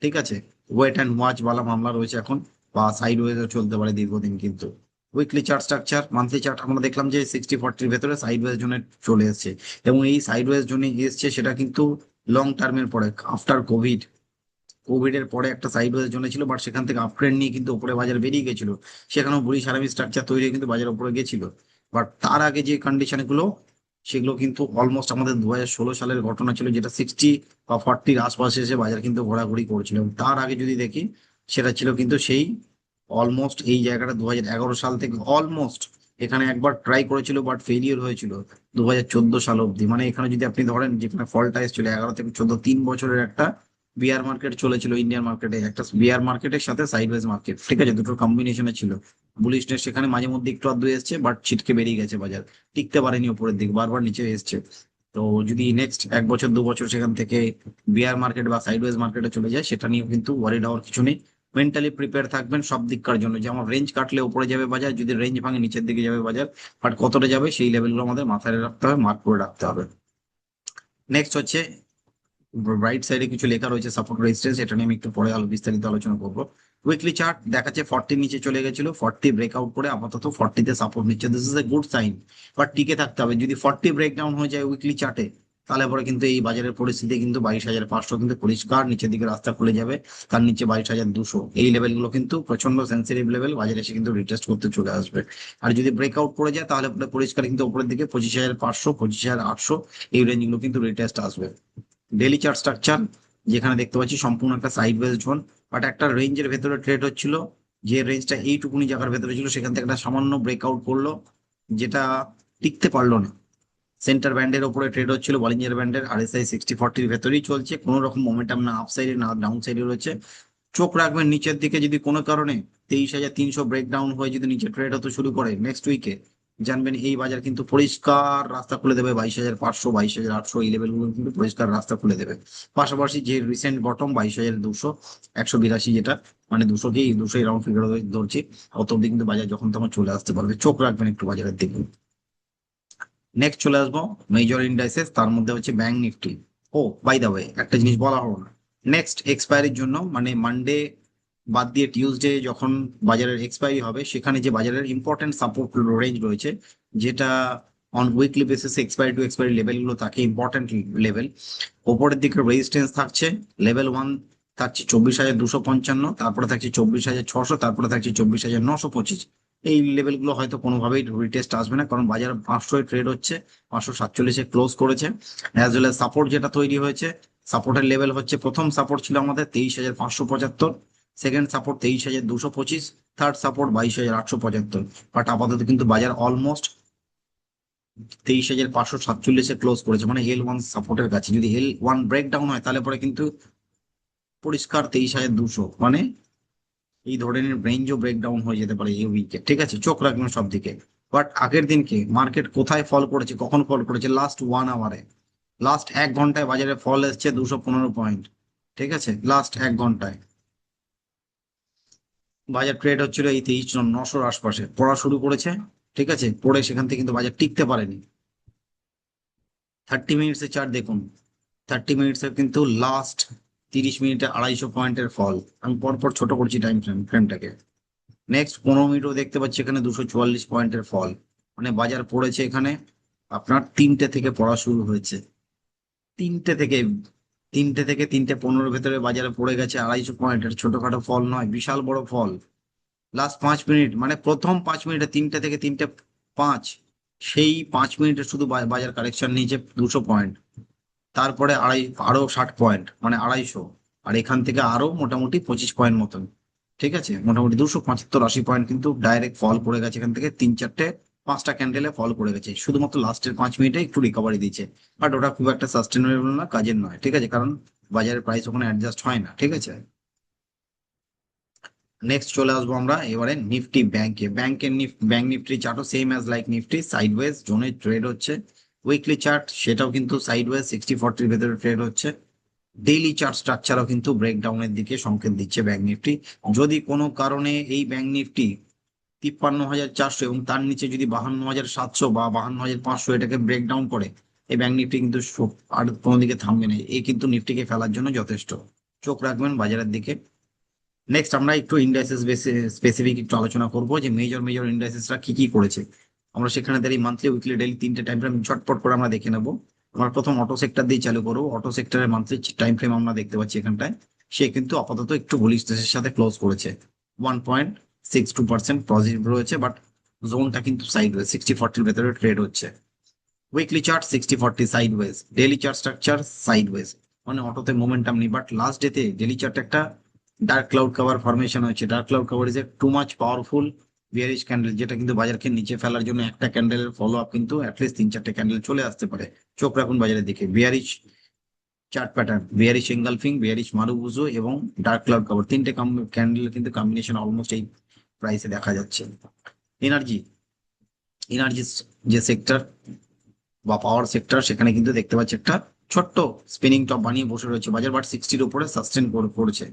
Speaker 1: ঠিক আছে। ওয়েট অ্যান্ড ওয়াচ বালা মামলা রয়েছে এখন, বা সাইড ওয়েজও চলতে পারে দীর্ঘদিন কিন্তু। Weekly chart structure, monthly chart আমরা দেখলাম যে 60-40-র ভেতরে সাইড ওয়েজ জোনে চলে এসেছে। এবং এই সাইড ওয়েজ জোনে এসছে, সেটা কিন্তু লং টার্মের পরে, আফটার কোভিড এর পরে একটা সাইড ওয়েজ জোনে ছিল, বাট সেখান থেকে আপ ট্রেন্ড নিয়ে কিন্তু উপরে বাজার বেরিয়ে গেছিল। সেখানেও বুড়ি সারামি স্ট্রাকচার তৈরি হয়ে কিন্তু বাজার উপরে গেছিল। বাট তার আগে যে কন্ডিশন গুলো, সেগুলো কিন্তু অলমোস্ট আমাদের 2016 সালের ঘটনা ছিল, যেটা 60 বা 40-র আশপাশে এসে বাজার কিন্তু ঘোরাঘুরি করছিল। এবং তার আগে যদি দেখি, সেটা ছিল কিন্তু সেই অলমোস্ট এই জায়গাটা 2011 সাল থেকে অলমোস্ট এখানে একবার ট্রাই করেছিল, বাট ফেলিওর হয়েছিল 2014 সাল অব্দি। মানে এখানে যদি আপনি ধরেন, যেখানে ফলটা এসেছিল 11 থেকে 14, 3 বছরের একটা বিয়ার মার্কেট চলেছিল ইন্ডিয়ান মার্কেটে, একটা বিয়ার মার্কেটের সাথে সাইডওয়েজ মার্কেট, ঠিক আছে, দুটোর কম্বিনেশনে ছিল। বুলিশনেস সেখানে মাঝে মধ্যে একটু আধটু এসছে, বাট ছিটকে বেরিয়ে গেছে বাজার, টিকতে পারেনি উপরের দিকে, বারবার নিচে এসছে। তো যদি নেক্সট 1 বছর 2 বছর সেখান থেকে বিয়ার মার্কেট বা সাইডওয়েজ মার্কেটে চলে যায়, সেটা নিয়ে কিন্তু ওয়ারিড হওয়ার কিছু নেই। মেন্টালি প্রিপেয়ার থাকবেন সব দিককার জন্য, যে আমার রেঞ্জ কাটলে উপরে যাবে বাজার, যদি রেঞ্জ ভাঙে নিচের দিকে যাবে বাজার, বাট কতটা যাবে সেই লেভেলগুলো আমাদের মাথায় রাখতে হবে, মার্ক করে রাখতে হবে। নেক্সট হচ্ছে রাইট সাইডে কিছু লেখা রয়েছে সাপোর্ট রেজিস্ট্যান্স, এটা নিয়ে আমি একটু পরে আলো বিস্তারিত আলোচনা করবো। উইকলি চার্ট দেখাচ্ছে 40 নিচে চলে গেছিল, 40 ব্রেকআউট করে আপাতত 40-তে সাপোর্ট নিচ্ছে, this is a good sign. But টিকে থাকতে হবে, যদি 40 ব্রেকডাউন হয়ে যায় উইকলি চার্টে, তাহলে পরে কিন্তু এই বাজারের পরিস্থিতি কিন্তু 22,500 কিন্তু পরিষ্কার নিচের দিকে রাস্তা খুলে যাবে। তার নিচে 22,200 এই লেভেলগুলো কিন্তু প্রচন্ড সেন্সিটিভ লেভেল, বাজারে এসে কিন্তু রিটেস্ট করতে চলে আসবে। আর যদি ব্রেকআউট করে যায় তাহলে পরে পরিষ্কার কিন্তু উপরের দিকে 25,500 25,800 এই রেঞ্জগুলো কিন্তু রিটেস্ট আসবে। ডেলি চার্ট স্ট্রাকচার যেখানে দেখতে পাচ্ছি সম্পূর্ণ একটা সাইডওয়েজ জোন, বাট একটা রেঞ্জের ভেতরে ট্রেড হচ্ছিল, যে রেঞ্জটা এইটুকুনি জায়গার ভেতরে ছিল সেখান থেকে একটা সামান্য ব্রেকআউট করলো, যেটা টিকতে পারলো না। সেন্টার ব্যান্ডের উপরে ট্রেড হচ্ছিল, বলিঞ্জার ব্যান্ডের RSI 60-40 ভেতরেই চলছে, কোনো রকম মোমেন্টাম না আপ সাইডে না ডাউন সাইডে রয়েছে। চোখ রাখবেন নিচের দিকে, যদি কোনো কারণে 23,300 ব্রেকডাউন হয়ে যদি নিচে ট্রেড হতে শুরু করে নেক্সট উইকে, জানবেন এই বাজার কিন্তু পরিষ্কার রাস্তা খুলে দেবে 22,500 22,800 এই লেভেলগুলো কিন্তু পরিষ্কার রাস্তা খুলে দেবে। পাশাপাশি যে রিসেন্ট বটম 22,200 182 যেটা, মানে 200 রাউন্ড ফিগার ধরছি, অত অব্দি কিন্তু বাজার যখন তখন চলে আসতে পারবে, চোখ রাখবেন একটু বাজারের দিকে। নেক্সট চলে আসবো মেজর ইন্ডাইসেস, তার মধ্যে হচ্ছে ব্যাংক নিফটি। ও বাই দা ওয়ে, একটা জিনিস বলা হলো না, নেক্সট এক্সপায়ারির জন্য মানে মানডে বাদ দিয়ে টিউসডে যখন বাজারের এক্সপায়ারি হবে, সেখানে যে বাজারের ইম্পর্টেন্ট সাপোর্ট রেঞ্জ রয়েছে, যেটা on weekly basis expiry to expiry লেভেলগুলো থাকে, ইম্পর্টেন্ট লেভেল। ওপরের দিকে রেজিস্ট্যান্স থাকছে, লেভেল 1 থাকছে 24,255, তারপরে থাকছে 24,600, তারপরে থাকছে 24,925। এই লেভেলগুলো হয়তো কোনোভাবেই রিটেস্ট আসবে না, কারণ বাজার 500 ট্রেড হচ্ছে, 547-এ ক্লোজ করেছে। অ্যাজ ওয়েল এজ সাপোর্ট যেটা তৈরি হয়েছে, সাপোর্টের লেভেল হচ্ছে, প্রথম সাপোর্ট ছিল আমাদের 23,575, second support 23,225, third support 22,875। But আপাতত কিন্তু বাজার অলমোস্ট 23,547-এ ক্লোজ করেছে, মানে L1 সাপোর্টের কাছে। যদি L1 ব্রেকডাউন হয় তাহলে পরে কিন্তু পরিষ্কার 23,200, মানে এই ধরনের রেঞ্জও ব্রেকডাউন হয়ে যেতে পারে এই উইকে, ঠিক আছে, চোখ রাখবেন সব দিকে। বাট আগের দিনকে মার্কেট কোথায় ফল করেছে, কখন ফল করেছে, লাস্ট 1 আওয়ারে, লাস্ট 1 ঘন্টায় বাজারে ফল এসছে 215 পয়েন্ট, ঠিক আছে, লাস্ট 1 ঘন্টায় বাজার ট্রেড হচ্ছিল এই 23,900 আশপাশে, পড়া শুরু করেছে, ঠিক আছে, পড়ে সেখান থেকে কিন্তু বাজার টিকতে পারেনি। 30 মিনিটসের চার্ট দেখুন, 30 মিনিটসের কিন্তু লাস্ট 30 মিনিটে 250 পয়েন্টের ফল। আমি পরপর ছোট করছি ফ্রেমটাকে। নেক্সট 15 মিনিটও দেখতে পাচ্ছি এখানে 244 পয়েন্টের ফল, মানে বাজার পড়েছে এখানে আপনার 3টে থেকে পড়া শুরু হয়েছে, তিনটে থেকে 3টে থেকে 3টে 15 ভেতরে বাজারে পড়ে গেছে 250 পয়েন্টের, ছোটখাটো ফল নয়, বিশাল বড় ফল। লাস্ট 5 মিনিট, মানে প্রথম 5 মিনিটে 3টে থেকে 3টে 5, সেই 5 মিনিটে শুধু বাজার কারেকশন নিয়েছে 200 পয়েন্ট, তারপরে আরো 60 পয়েন্ট, মানে 250, আর এখান থেকে আরো মোটামুটি 25 পয়েন্ট মতন, ঠিক আছে, মোটামুটি 275-80 পয়েন্ট কিন্তু ডাইরেক্ট ফল করে গেছে এখান থেকে, 3 4 5টা ক্যান্ডেলে ফল করে গেছে, শুধুমাত্র লাস্টের 5 মিনিটে একটু রিকভারি দিচ্ছে। বাট ওটা খুব একটা সাস্টেনেবল না, কাজের নয়, ঠিক আছে, কারণ বাজারের প্রাইস ওখানে অ্যাডজাস্ট হয় না, ঠিক আছে। নেক্সট চলে আসবো আমরা এবারে নিফটি ব্যাংকের ব্যাংক নিফটি চার্টও same as like Nifty, sideways জোনে ট্রেড হচ্ছে। উইকলি চার্ট সেটাও কিন্তু সাইডওয়েজ 60-40 ভেতরে ট্রেড হচ্ছে। ডেইলি চার্ট স্ট্রাকচারও কিন্তু ব্রেকডাউনের দিকে সংকেত দিচ্ছে ব্যাংক নিফটি। যদি কোনো কারণে এই ব্যাংক নিফটি 53,400 এবং তার নিচে যদি 52,700 বা 52,500 এটাকে ব্রেকডাউন করে, এই ব্যাংক নিফটি কিন্তু আর কোনো দিকে থামবে না, এই কিন্তু নিফটিকে ফেলার জন্য যথেষ্ট, চোখ রাখবেন বাজারের দিকে। নেক্সট আমরা একটু ইন্ডাইসেস স্পেসিফিক একটু আলোচনা করব, যে মেজর মেজর ইন্ডাইসেসরা কি কি করেছে। আমরা সেখানে দাঁড়িয়ে মান্থলি উইকলি ডেইলি 3টে টাইম ফ্রেম ঝটপট করে আমরা দেখে নেবো। আমরা প্রথম অটো সেক্টর দিয়ে চালু করবো, অটো সেক্টরের মান্থলি টাইম ফ্রেম আমরা দেখতে পাচ্ছি এখানটায়, সে কিন্তু আপাতত একটু বুলিশ দেশের সাথে ক্লোজ করেছে, 1.62% পজিটিভ রয়েছে, বাট জোনটা কিন্তু সাইডওয়েজ 60-40 ভেতরে ট্রেড হচ্ছে। Weekly chart 60-40 sideways, daily chart structure sideways, মানে অটোতে মোমেন্টাম নেই, বাট লাস্ট ডেতে ডেইলি চার্ট একটা ডার্ক ক্লাউড কভার ফরমেশন হয়েছে। Dark cloud cover is a too much powerful bearish candle, যেটা কিন্তু বাজারকে নিচে ফেলার জন্য একটা ক্যান্ডেলের ফলো আপ কিন্তু অ্যাটলিস্ট 3 4টে ক্যান্ডেল চলে আসতে পারে, চোখ রাখুন বাজারের দিকে। Bearish chart pattern bearish engulfing, bearish মারুবুজু এবং ডার্ক ক্লাউড কভার, তিনটে ক্যান্ডেল কিন্তু কম্বিনেশন অলমোস্ট এই প্রাইসে দেখা যাচ্ছে। এনার্জি, এনার্জি যে সেক্টর বা পাওয়ার সেক্টর, সেখানে কিন্তু দেখতে পাচ্ছি একটা ছোট্ট স্পিনিং টপ বানিয়ে বসে রয়েছে বাজার, বাট 60-র উপরে সাস্টেন করেছে।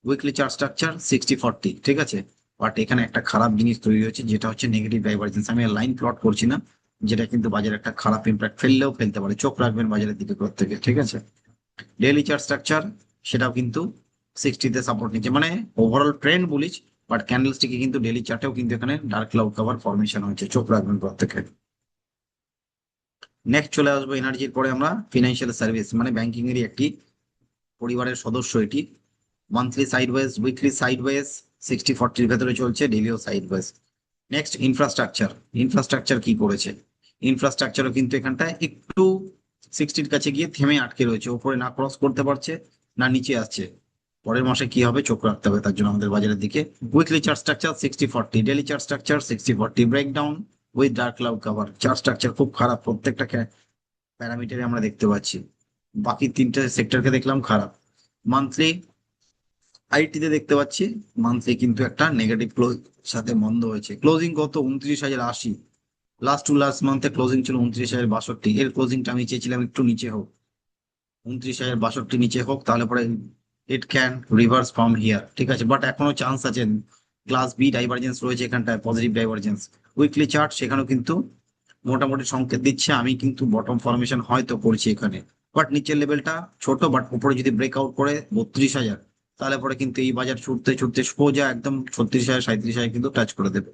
Speaker 1: উইকলি চার্ট স্ট্রাকচার 60-40, ঠিক আছে। বাট এখানে একটা খারাপ জিনিস তৈরি হয়েছে, যেটা হচ্ছে নেগেটিভ ডাইভারজেন্স। আমি লাইন প্লট করছি না, যেটা কিন্তু বাজারে একটা খারাপ ইম্প্যাক্ট ফেললেও ফেলতে পারে, চোখ রাখবেন বাজারের দিকে প্রত্যেকে, ঠিক আছে। ডেইলি চার্ট স্ট্রাকচার, সেটাও কিন্তু 60-তে সাপোর্ট নিচ্ছে, মানে ওভারঅল ট্রেন্ড বুলিশ, বাট ক্যান্ডেলস্টিকে কিন্তু ডেইলি চার্টেও কিন্তু এখানে ডার্ক ক্লাউড কভার ফরমেশন হয়েছে, চোখ রাখবেন প্রত্যেকে। নেক্সট চলে আসবো এনার্জির পরে আমরা ফিনান্সিয়াল সার্ভিস, মানে ব্যাংকিং এরই একটি পরিবারের সদস্য এটি। মান্থলি সাইডওয়েজ, উইকলি সাইডওয়েজ, 60-40-র ভেতরে চলছে, ডেইলিও সাইডওয়েজ। নেক্সট ইনফ্রাস্ট্রাকচার, ইনফ্রাস্ট্রাকচার কি করেছে? ইনফ্রাস্ট্রাকচারও কিন্তু এখানটায় একটু 60-র কাছে গিয়ে থেমে আটকে রয়েছে, উপরে না ক্রস করতে পারছে না নিচে আসছে। পরের মাসে কি হবে চোখ রাখতে হবে তার জন্য আমাদের বাজারের দিকে। Weekly chart structure 60-40, daily chart structure 60-40, breakdown with dark cloud cover. Chart structure খুব খারাপ, প্রত্যেকটা প্যারামিটারে আমরা দেখতে পাচ্ছি। বাকি তিনটে সেক্টরকে দেখলাম খারাপ। মান্থলি আইটিতে দেখতে পাচ্ছি মান্থলি কিন্তু একটা নেগেটিভ ক্লোজ সাথে বন্ধ হয়েছে। ক্লোজিং কত? 29,080। লাস্ট মান্থে ক্লোজিং ছিল 29,062, এর ক্লোজিংটা আমি চেয়েছিলাম একটু নিচে হোক, 29,062 নিচে হোক, তাহলে পরে it can reverse from here, ঠিক আছে। বাট এখনো চান্স আছে, ক্লাস বি ডাইভারজেন্স রয়েছে এখানটায়, পজিটিভ ডাইভারজেন্স। উইকলি চার্ট সেখানেও কিন্তু মোটামুটি সংকেত দিচ্ছে, আমি কিন্তু বটম ফরমেশন হয়তো করছি এখানে, বাট নিচের লেভেলটা ছোট, বাট উপরে যদি ব্রেকআউট করে 32,000, তাহলে পরে কিন্তু এই বাজার ছুটতে ছুটতে সোজা একদম 36,000 37,000 কিন্তু টাচ করে দেবে।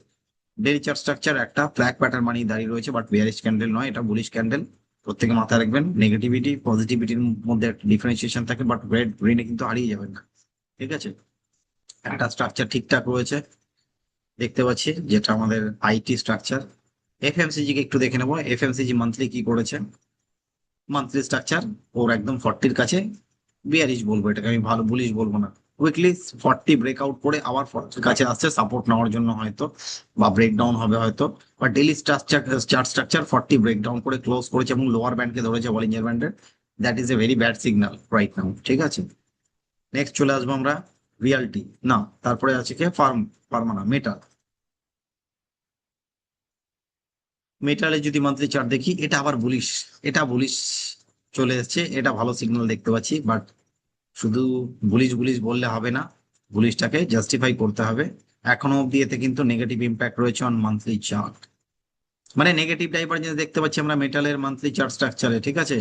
Speaker 1: ডেইলি চার্ট স্ট্রাকচার একটা ফ্ল্যাগ প্যাটার্ন বানিয়ে দাঁড়িয়ে রয়েছে, বাট বিয়ারিশ ক্যান্ডেল নয়, এটা বুলিশ ক্যান্ডেল। প্রত্যেকে মাথায় রাখবেন, নেগেটিভিটি পজিটিভিটির মধ্যে একটা ডিফারেন্সিয়েশন থাকে, বাট রেড গ্রিনে কিন্তু হারিয়ে যাবেন না, ঠিক আছে। একটা স্ট্রাকচার ঠিকঠাক রয়েছে দেখতে পাচ্ছি, যেটা আমাদের আইটি স্ট্রাকচার। এফএমসিজি কে একটু দেখে নেবো, এফএমসিজি মান্থলি কি করেছে। মান্থলি স্ট্রাকচার ওর একদম 40-র কাছে, বিয়ারিশ বলবো এটাকে, আমি ভালো বুলিশ বলবো না। উইকলি 40 ব্রেকআউট করে আবার 40-র কাছে আসছে সাপোর্ট নেওয়ার জন্য হয়তো, বা ব্রেকডাউন হবে হয়তো। বা ডেইলি চার্ট স্ট্রাকচার 40 ব্রেকডাউন করে ক্লোজ করেছে এবং লোয়ার ব্যান্ডকে ধরেছে বলিঞ্জার ব্যান্ডের। That is a very bad signal right now, ঠিক আছে। নেক্সট চলে আসবো আমরা রিয়ালটি, না তারপরে আছে কি ফার্মানা মেটাল। মেটালে যদি মান্থলি চার্ট দেখি, এটা আবার বুলিশ, এটা বুলিশ চলে এসেছে, এটা ভালো সিগন্যাল দেখতে পাচ্ছি। বাট শুধু বুলিশ বুলিশ বললে হবে না, বুলিশটাকে জাস্টিফাই করতে হবে। এখনো অব্দি এতে কিন্তু নেগেটিভ ইম্প্যাক্ট রয়েছে অন মান্থলি চার্ট, মানে নেগেটিভ ডাইভারজেন্স দেখতে পাচ্ছি আমরা মেটালের মান্থলি চার্ট স্ট্রাকচারে, ঠিক আছে।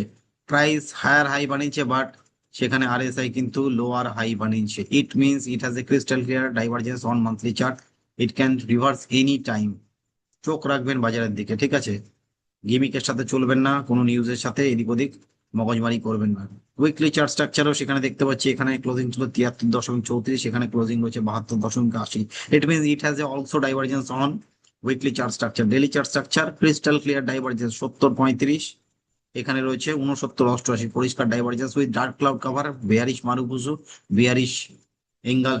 Speaker 1: প্রাইস হায়ার হাই বানিয়েছে, বাট সেখানে আরএসআই কিন্তু লোয়ার হাই বানিয়েছে। It means it has a crystal clear divergence on monthly chart, it can reverse any time. চোখ রাখবেন বাজারের দিকে, ঠিক আছে। গিমিকের সাথে চলবেন না, কোনো নিউজের সাথে এদিক ওদিক মগজমারি করবেন না। উইকলি চার্ট স্ট্রাকচারও সেখানে দেখতে পাচ্ছি, এখানে ক্লোজিং ছিল 73.34, সেখানে ক্লোজিং রয়েছে 72.80। It means it has a also divergence on weekly chart structure. Daily chart structure crystal clear divergence 70-35, এখানে রয়েছে 69-88, পরিষ্কার divergence with dark cloud cover, bearish marubozu, bearish engulf,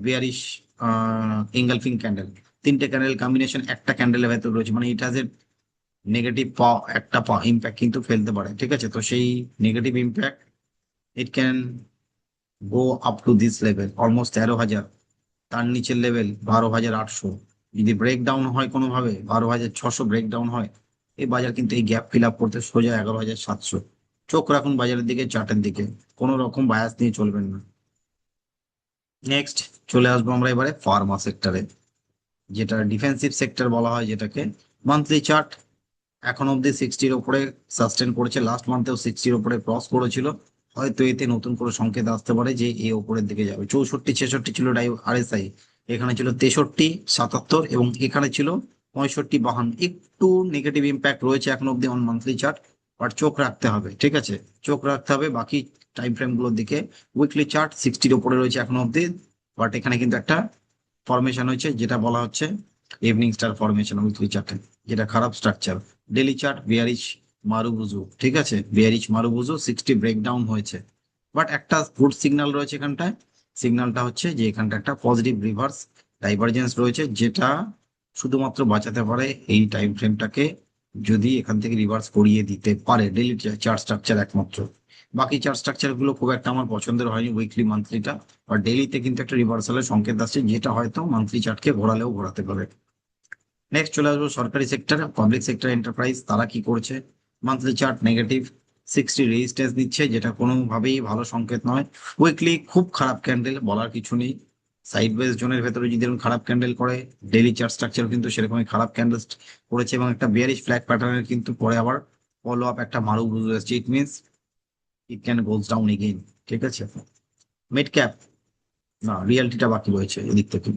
Speaker 1: bearish engulfing candle. তিনটে ক্যান্ডেল কম্বিনেশন একটা ক্যান্ডেলের ভেতর রয়েছে, মানে ইট হ্যাজ এ নেগেটিভ একটা ইম্প্যাক্ট কিন্তু ফেলতে পারে, ঠিক আছে। তো সেই negative impact it can go up to this level almost 13,000, তার নিচের লেভেল 12,800। যদি ব্রেকডাউন হয় কোনোভাবে 12,600 ব্রেকডাউন হয়, এই বাজার কিন্তু এই গ্যাপ ফিল আপ করতে সোজা 11,700। চোখ রাখুন বাজারের দিকে, চার্টের দিকে, কোনো রকম বায়াস নিয়ে চলবেন না। নেক্সট চলে আসবো আমরা এবারে ফার্মা সেক্টরে, যেটা ডিফেন্সিভ সেক্টর বলা হয় যেটাকে। মান্থলি চার্ট এখন অব্দি 60-র উপরে সাস্টেন করেছে, লাস্ট মান্থেও 60-র উপরে ক্রস করেছিল। হয়তো এতে নতুন করে সংকেত আসতে পারে যে এ উপরের দিকে যাবে। 64-66 ছিল আরএসআই, এখানে ছিল 63-77 এবং এখানে ছিল 65-52। একটু নেগেটিভ ইম্প্যাক্ট রয়েছে এখন অব্দি অন মান্থলি চার্ট, বাট চোখ রাখতে হবে, ঠিক আছে। চোখ রাখতে হবে বাকি টাইম ফ্রেম গুলোর দিকে। উইকলি চার্ট 60-র উপরে রয়েছে এখন অব্দি, বাট এখানে কিন্তু একটা ফরমেশন হয়েছে যেটা বলা হচ্ছে ইভিনিং স্টার ফরমেশন উইকলি চার্টে, যেটা খারাপ স্ট্রাকচার। ডেলি চার্ট বিয়ারিশ মারুবুজু, ঠিক আছে, বিয়ারিশ মারুবুজু 60 ব্রেকডাউন হয়েছে, বাট একটা গুড সিগন্যাল রয়েছে এখানটায়। সিগন্যালটা হচ্ছে যে এখানটা একটা পজিটিভ রিভার্স ডাইভারজেন্স রয়েছে, যেটা শুধুমাত্র বাঁচাতে পারে এই টাইম ফ্রেমটাকে, যদি এখান থেকে রিভার্স করিয়ে দিতে পারে ডেলি চার্ট স্ট্রাকচার একমাত্র। বাকি চার্ট স্ট্রাকচার গুলো খুব একটা আমার পছন্দের হয়নি, উইকলি মান্থলিটা। আর ডেইলিতে কিন্তু একটা রিভার্সালের সংকেত আসছে, যেটা হয়তো মান্থলি চার্টকে ঘোরালেও ঘোরাতে পারে। নেক্সট চলে আসবো সরকারি সেক্টর, পাবলিক সেক্টর এন্টারপ্রাইজ, তারা কি করছে। মান্থলি চার্ট নেগেটিভ 60 রেজিস্ট্যান্স দিচ্ছে, যেটা কোনোভাবেই ভালো সংকেত নয়। উইকলি খুব খারাপ ক্যান্ডেল, বলার কিছু নেই। সাইড ওয়েজ জোনের ভেতরে যদি এরকম খারাপ ক্যান্ডেল করে, ডেইলি চার্ট স্ট্রাকচার কিন্তু সেরকমই খারাপ ক্যান্ডেল করেছে, এবং একটা বিয়ারিশ ফ্ল্যাগ প্যাটার্নের কিন্তু পরে আবার ফলো আপ একটা মারু বুঝে আসছে। ইট means it can goes down again. ঠিক আছে। মিড ক্যাপ, না রিয়ালিটিটা বাকি রয়েছে এদিক থেকে।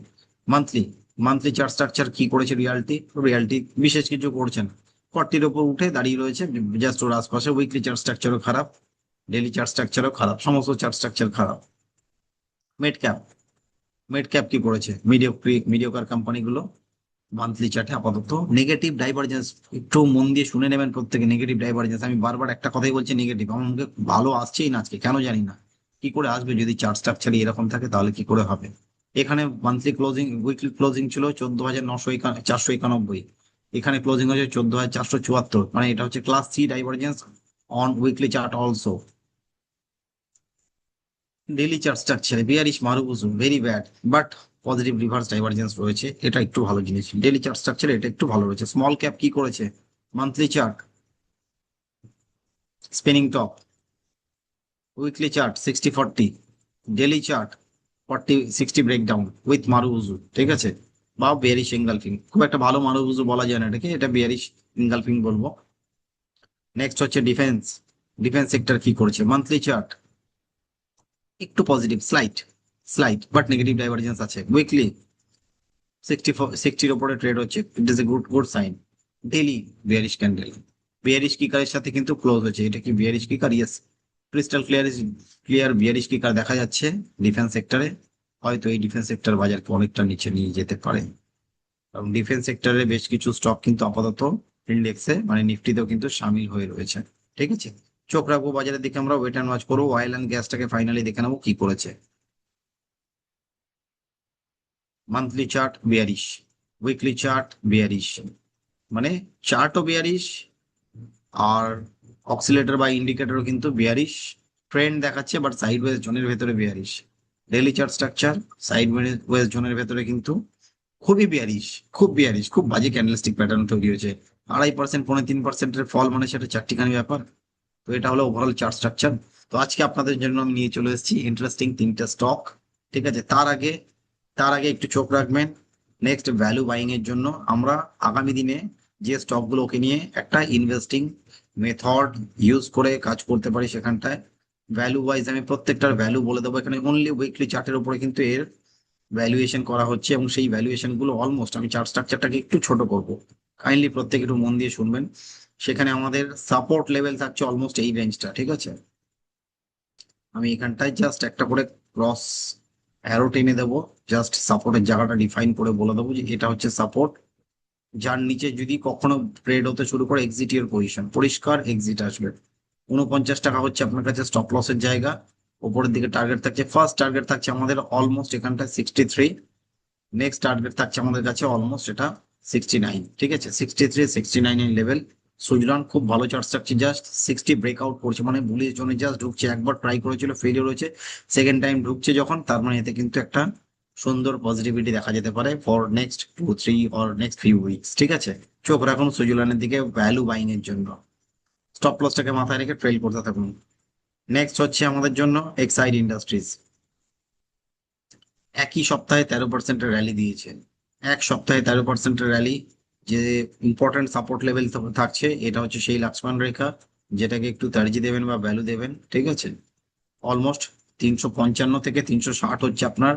Speaker 1: মান্থলি মান্থলি চার্ট স্ট্রাকচার কি করেছে রিয়ালিটি, রিয়ালিটি বিশেষ কিছু করছেন, 40-র ওপর উঠে দাঁড়িয়ে রয়েছে জাস্ট ওর আশপাশে। উইকলি চার্ট স্ট্রাকচারও খারাপ, ডেইলি চার্ট স্ট্রাকচারও খারাপ, সমস্ত চার্ট স্ট্রাকচার খারাপ। মিড ক্যাপ, মিড ক্যাপ কি করেছে, মিডিওকার কোম্পানিগুলো মান্থলি চার্টে আপাতত নেগেটিভ ডাইভারজেন্স। একটু মন দিয়ে শুনে নেবেন প্রত্যেকে, নেগেটিভ ডাইভারজেন্স। আমি বারবার একটা কথাই বলছি, নেগেটিভ। আমার মুখে ভালো আসছেই না আজকে, কেন জানি না। কি করে আসবে যদি চার্ট স্ট্রাকচার এরকম থাকে, তাহলে কি করে হবে। এখানে মান্থলি ক্লোজিং, উইকলি ক্লোজিং ছিল 14,991, এখানে ক্লোজিং হয়েছে 14,474, মানে এটা হচ্ছে class C divergence on weekly chart also. Daily chart স্ট্রাকচারে bearish marubozu very bad, but positive reverse divergence রয়েছে, এটা একটু ভালো জিনিস। ডেইলি চার্ট স্ট্রাকচারে এটা একটু ভালো রয়েছে। স্মল ক্যাপ কি করেছে, monthly chart spinning top, weekly chart 60-40, daily chart 40-60 breakdown with মারুবুজু। ঠিক আছে, বা বিয়ারিশ এঙ্গালফিং। খুব একটা ভালো মারুবুজু বলা যায় না এটাকে, এটা বিয়ারিশ এঙ্গালফিং বলবো। নেক্সট হচ্ছে ডিফেন্স, ডিফেন্স সেক্টর কি করেছে, মান্থলি চার্ট একটু positive, slight slight but negative divergence আছে। উইকলি 60-র উপরে ট্রেড হচ্ছে, it is a good good sign. Daily bearish candle, bearish কিকারের সাথে কিন্তু ক্লোজ হয়েছে। এটা কি bearish kicker? Yes, crystal clear, clear bearish kicker দেখা যাচ্ছে ডিফেন্স সেক্টরে। হয়তো এই ডিফেন্স সেক্টর বাজারকে অনেকটা নিচে নিয়ে যেতে পারে, কারণ ডিফেন্স সেক্টরে বেশ কিছু স্টক কিন্তু আপাতত ইন্ডেক্সে মানে নিফটিতেও কিন্তু সামিল হয়ে রয়েছে। ঠিক আছে, চোখ রাখবো বাজারের দিকে, আমরা ওয়েট অ্যান্ড ওয়াচ করবো। অয়েল অ্যান্ড গ্যাসটাকে ফাইনালি দেখে নেবো কি করেছে। Monthly chart bearish, weekly chart bearish, মানে চার্টও বিয়ারিশ, আর অক্সিলেটর বা ইন্ডিকেটরও কিন্তু বিয়ারিশ ট্রেন্ড দেখাচ্ছে, বাট সাইড ওয়েজ জোনের ভেতরে bearish. Daily chart structure sideways জোনের ভেতরে কিন্তু খুবই বিয়ারিশ, খুব বিয়ারিশ, খুব বাজে ক্যান্ডেলস্টিক প্যাটার্ন তৈরি হয়েছে। 2.5%, 3.5%-এর ফল, মানে সেটা চারটিখানি ব্যাপার। তো এটা হলো ওভারঅল চার্ট স্ট্রাকচার। তো আজকে আপনাদের জন্য আমি নিয়ে চলে এসেছি ইন্টারেস্টিং 3টে স্টক। ঠিক আছে, তার আগে একটু চোখ রাখবেন নেক্সট ভ্যালু বাইং এর জন্য। আমরা আগামী দিনে যে স্টক গুলোকে নিয়ে একটা ইনভেস্টিং মেথড ইউজ করে কাজ করতে পারি, সেখানটায় ভ্যালু ওয়াইজ আমি প্রত্যেকটার ভ্যালু বলে দেবো। এখানে অনলি উইকলি চার্টের উপরে কিন্তু এর ভ্যালুয়েশন করা হচ্ছে, এবং সেই ভ্যালুয়েশন গুলো অলমোস্ট, আমি চার্ট স্ট্রাকচারটাকে একটু ছোট করব, কাইন্ডলি প্রত্যেকে একটু মন দিয়ে শুনবেন। সেখানে আমাদের সাপোর্ট লেভেল থাকছে অলমোস্ট এই রেঞ্জটা। ঠিক আছে, আমি এখানটায় জাস্ট একটা করে ক্রস অ্যারো টেনে দেবো, জাস্ট সাপোর্টের জায়গাটা ডিফাইন করে বলে দেবো যে এটা হচ্ছে সাপোর্ট, যার নিচে যদি কখনো ট্রেড হতে শুরু করে এক্সিট এর পজিশন, পরিষ্কার এক্সিট আসবে। 49 টাকা হচ্ছে আপনার কাছে স্টপ লসের জায়গা। উপরের দিকে টার্গেট থাকছে, ফার্স্ট টার্গেট থাকছে আমাদের অলমোস্ট এখানটায় 63, নেক্সট টার্গেট থাকছে আমাদের কাছে অলমোস্ট এটা 69। ঠিক আছে, 63-69 এর লেভেল। সুইজারল্যান্ড খুব ভালো চার্ট স্ট্রাকচার, জাস্ট 60 ব্রেকআউট করছে, মানে বুলিশ জোনে জাস্ট ঢুকছে। একবার ট্রাই করেছিল, ফেলিওর হয়েছে, সেকেন্ড টাইম ঢুকছে যখন, তার মানে এতে কিন্তু একটা সুন্দর পজিটিভিটি দেখা যেতে পারে for next 2-3 or next few weeks. ঠিক আছে, চোখ রাখুন সুইজারল্যান্ডের দিকে ভ্যালু বাইং এর জন্য, স্টপ লসটাকে মাথায় রেখে ট্রেল করতে থাকুন। নেক্সট হচ্ছে আমাদের জন্য এক্সাইড ইন্ডাস্ট্রিজ, একই সপ্তাহে 13%-এর র্যালি দিয়েছে। এক সপ্তাহে 13%-এর র্যালি, যে ইম্পর্টেন্ট সাপোর্ট লেভেল থাকছে, এটা হচ্ছে সেই লাক্সমান রেখা, যেটাকে একটু তার্জি দেবেন বা ভ্যালু দেবেন। ঠিক আছে, অলমোস্ট 355 থেকে 360 হচ্ছে আপনার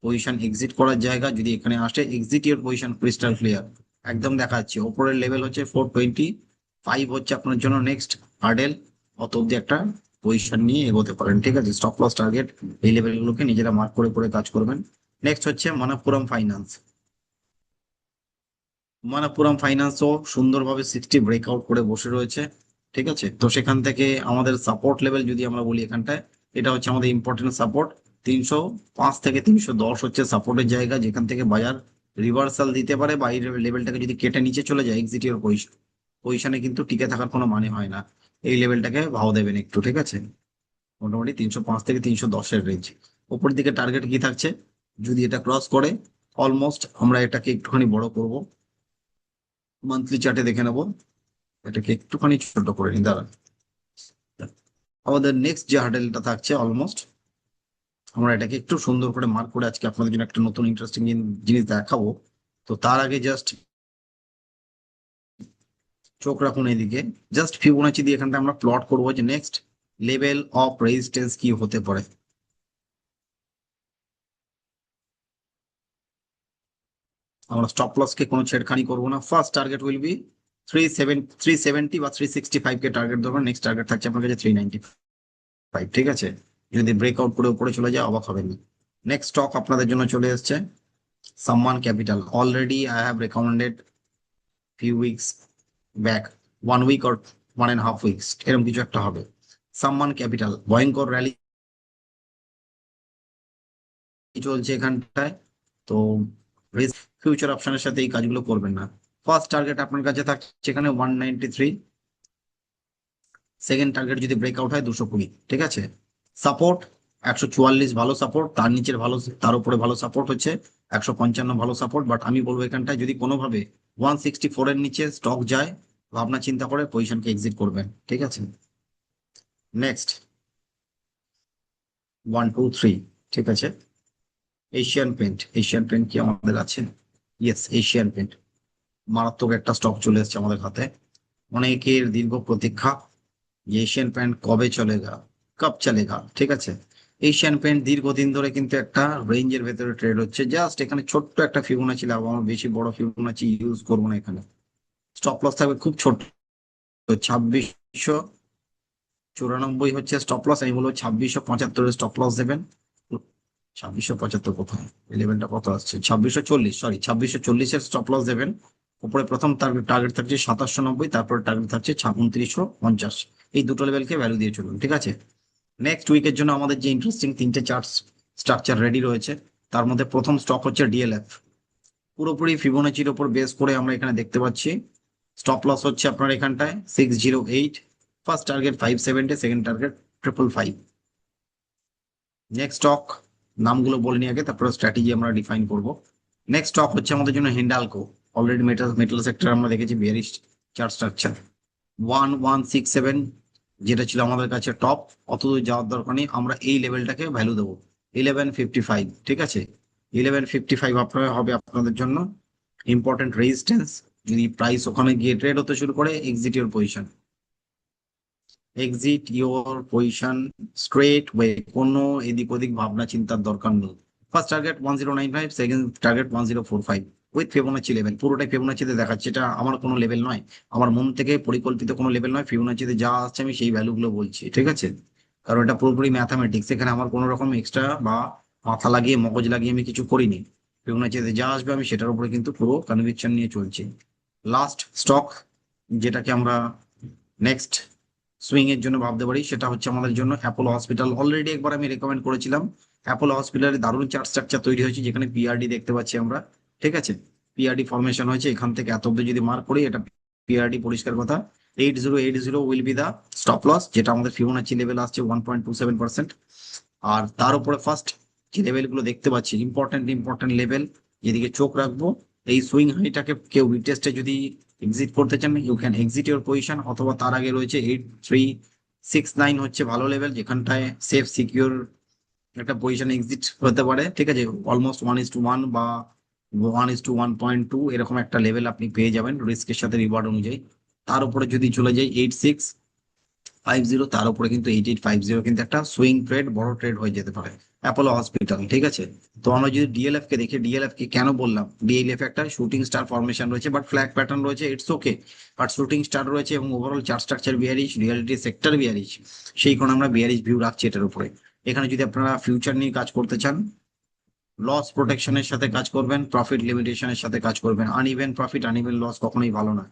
Speaker 1: পজিশন এক্সিট করার জায়গা। যদি এখানে আসে এক্সিট এর পজিশন ক্রিস্টাল ক্লিয়ার একদম দেখা যাচ্ছে। ওপরের লেভেল হচ্ছে 425 হচ্ছে আপনার জন্য নেক্সট হার্ডেল, অত অব্দি একটা পজিশন নিয়ে এগোতে পারেন। ঠিক আছে, স্টপ লস টার্গেট এই লেভেলগুলোকে নিজেরা মার্ক করে করে কাজ করবেন। নেক্সট হচ্ছে মানাপ্পুরম ফাইন্যান্স, মানাপ্পুরম ফাইন্যান্সও সুন্দরভাবে 60 ব্রেকআউট করে বসে রয়েছে। ঠিক আছে, তো সেখান থেকে আমাদের সাপোর্ট লেভেল যদি আমরা বলি এখানটায়, এটা হচ্ছে আমাদের ইম্পর্টেন্ট সাপোর্ট। 305 থেকে 310 হচ্ছে সাপোর্টের জায়গা, যেখান থেকে বাজার রিভার্সাল দিতে পারে, বা এই লেভেলটাকে যদি কেটে নিচে চলে যায় এক্সিটের পজিশনে কিন্তু টিকে থাকার কোনো মানে হয় না। এই লেভেলটাকে ভাও দেবেন একটু। ঠিক আছে, মোটামুটি 305 থেকে 310-এর রেঞ্জ। উপরের দিকে টার্গেট কি থাকছে, যদি এটা ক্রস করে অলমোস্ট আমরা এটাকে একটুখানি বড় করব, মান্থলি চার্টে দেখে নেব। এটাকে একটুখানি ছোট করে নিই, দাঁড়ান। আমাদের নেক্সট যে হার্ডেলটা থাকছে অলমোস্ট, আমরা এটাকে একটু সুন্দর করে মার্ক করে আজকে আপনাদের জন্য একটা নতুন ইন্টারেস্টিং জিনিস দেখাবো। তো তার আগে জাস্ট চোখ রাখুন এদিকে। জাস্ট ফিবোনাচি দিয়ে এখানটা আমরা প্লট করবো যে নেক্সট লেভেল অফ রেজিস্ট্যান্স কি হতে পারে। আমরা স্টপ লস কে কোনো ছেড়খানি করবো না। ফার্স্ট টার্গেট উইল বি 370 বা 365 কে টার্গেট ধরবেন। নেক্সট টার্গেট থাকছে আপনার কাছে 395, ঠিক আছে? যদি ব্রেকআউট করে উপরে চলে যায় অবাক হবেন। নেক্সট স্টক আপনাদের জন্য চলে এসছে Sammaan Capital. Already I have recommended few weeks back, 1 week or 1.5 weeks, এরকম কিছু একটা হবে। সাম্মান ক্যাপিটাল ভয়ঙ্কর র্যালি চলছে এখানটায়। তো রিস্ক ফিউচার অপশনের সাথে এই কাজগুলো করবেন না। ফার্স্ট টার্গেট আপনার কাছে থাকছে এখানে 193, সেকেন্ড টার্গেট যদি ব্রেকআউট হয় 220, ঠিক আছে? সাপোর্ট 144 ভালো সাপোর্ট, তার নিচের ভালো, তার উপরে ভালো সাপোর্ট হচ্ছে 155 ভালো সাপোর্ট। বাট আমি বলবো এখানটায় যদি কোনোভাবে 164 এর নিচে স্টক যায়, ভাবনা চিন্তা করে পজিশনকে এক্সিট করবেন, ঠিক আছে? নেক্সট 123, ঠিক আছে? Asian paint. এশিয়ান পেন্ট কি আমাদের আছে? ইয়েস, এশিয়ান পেন্ট মারাত্মক একটা স্টক চলে এসেছে আমাদের হাতে। অনেকের দীর্ঘ প্রতীক্ষা যে এশিয়ান পেন্ট কবে চলেগা, কব চলেগা, ঠিক আছে? এশিয়ান পেন্ট দীর্ঘদিন ধরে কিন্তু একটা রেঞ্জের ভেতরে ট্রেড হচ্ছে। জাস্ট এখানে ছোট্ট একটা ফিবোনাচি লাগাবো, আমার বেশি বড় ফিবোনাচি ইউজ করবো না এখানে। স্টপ লস থাকবে খুব ছোট, 2694 হচ্ছে স্টপ লস। আমি বলবো 2675 স্টপ লস দেবেন। 2675 কোথায়, ইলেভেনটা কত আসছে, 2640, সরি 2640-এর স্টপ লস দেবেন। উপরে প্রথম টার্গেট থাকছে 2790, তারপরে টার্গেট থাকছে 2950। এই দুটো লেভেলকে ভ্যালু দিয়ে চলুন, ঠিক আছে? নেক্সট উইকের জন্য আমাদের যে ইন্টারেস্টিং তিনটে চার্ট স্ট্রাকচার রেডি রয়েছে, তার মধ্যে প্রথম স্টক হচ্ছে ডিএলএফ। পুরোপুরি ফিবোনাচির উপর বেস করে আমরা এখানে দেখতে পাচ্ছি স্টপ লস হচ্ছে আপনার এখানটায় 608, first target 570, second target 555। Next stock নামগুলো বলে নিয়ে আগে, তারপরে স্ট্র্যাটেজি আমরা ডিফাইন করব। নেক্সট স্টক হচ্ছে আমাদের জন্য হিন্ডালকো। অলরেডি মেটাল সেক্টর আমরা দেখেছি বিয়ারিশ চার্ট স্ট্রাকচার। 1167 যেটা ছিল আমাদের কাছে টপ, অত দূর যাওয়ার দরকার নেই, আমরা এই লেভেলটাকে ভ্যালু দেবো 1155, ঠিক আছে? 1155 আপনার হবে আপনাদের জন্য ইম্পর্টেন্ট রেজিস্ট্যান্স। যদি প্রাইস ওখানে গিয়ে ট্রেড হতে শুরু করে, exit your position, exit your position straight way, কোনো এদিক ওদিক ভাবনা চিন্তার দরকার নেই। First target 1095, second target 1045 with Fibonacci level. পুরোটাই ফিবোনাচিতে দেখাচ্ছে, এটা আমার কোনো লেভেল নয়, আমার মন থেকে পরিকল্পিত কোনো লেভেল নয়। ফিবোনাচিতে যা আসছে আমি সেই ভ্যালুগুলো বলছি, ঠিক আছে? কারণ এটা পুরোপুরি ম্যাথামেটিক্স, এখানে আমার কোনো রকম এক্সট্রা বা মাথা লাগিয়ে মগজ লাগিয়ে আমি কিছু করিনি। ফিবোনাচিতে যা আসবে আমি সেটার উপরে কিন্তু পুরো কনভিকশন নিয়ে চলছি। লাস্ট স্টক যেটাকে আমরা নেক্সট সুইং এর জন্য ভাবতে পারি, সেটা হচ্ছে আমাদের জন্য অ্যাপোলো হসপিটাল। অলরেডি একবার আমি রেকমেন্ড করেছিলাম। অ্যাপোলো হসপিটালের দারুণ চার্ট স্ট্রাকচার তৈরি হয়েছে, যেখানে পিআরডি দেখতে পাচ্ছি আমরা, ঠিক আছে? পিআরডি ফরমেশন হয়েছে এখান থেকে এত অব্দি যদি মার্ক করি, এটা পিআরডি পরিষ্কার কথা। 8080 will be the stop loss, যেটা আমাদের ফিবোনাচি লেভেল আসছে 1.27%। আর তার উপরে ফার্স্ট যে লেভেল গুলো দেখতে পাচ্ছি, ইম্পর্টেন্ট লেভেল, যেদিকে চোখ রাখবো। এই সুইং হাইটাকে কেউ রিটেস্টে যদি এক্সিট করতে চান, you can exit your position, অথবা তার আগে রয়েছে 8369 হচ্ছে ভালো লেভেল, যেখানটায় সেফ সিকিউর একটা পজিশন এক্সিট হতে পারে, ঠিক আছে? অলমোস্ট 1:1 বা 1:1.2 এরকম একটা লেভেল আপনি পেয়ে যাবেন রিস্কের সাথে রিওয়ার্ড অনুযায়ী। তার উপরে যদি চলে যাই 8650, তার উপরে কিন্তু 8850 কিন্তু একটা সুইং ট্রেড, বড় ট্রেড হয়ে যেতে পারে অ্যাপোলো হসপিটাল, ঠিক আছে? তো আমরা যদি ডিএলএফ কে দেখি, ডিএলএফ কে কেন বললাম, ডিএলএফ একটা শুটিং স্টার ফরমেশন রয়েছে, বাট ফ্ল্যাগ প্যাটার্ন রয়েছে, it's okay. But shooting star রয়েছে এবং overall chart structure bearish, reality sector bearish, সেই কারণে আমরা বিয়ারিশ ভিউ রাখছি এটার উপরে। এখানে যদি আপনারা ফিউচার নিয়ে কাজ করতে চান, লস প্রোটেকশনের সাথে কাজ করবেন, প্রফিট লিমিটেশনের সাথে কাজ করবেন। আনইভেন প্রফিট আনইভেন লস কখনোই ভালো না।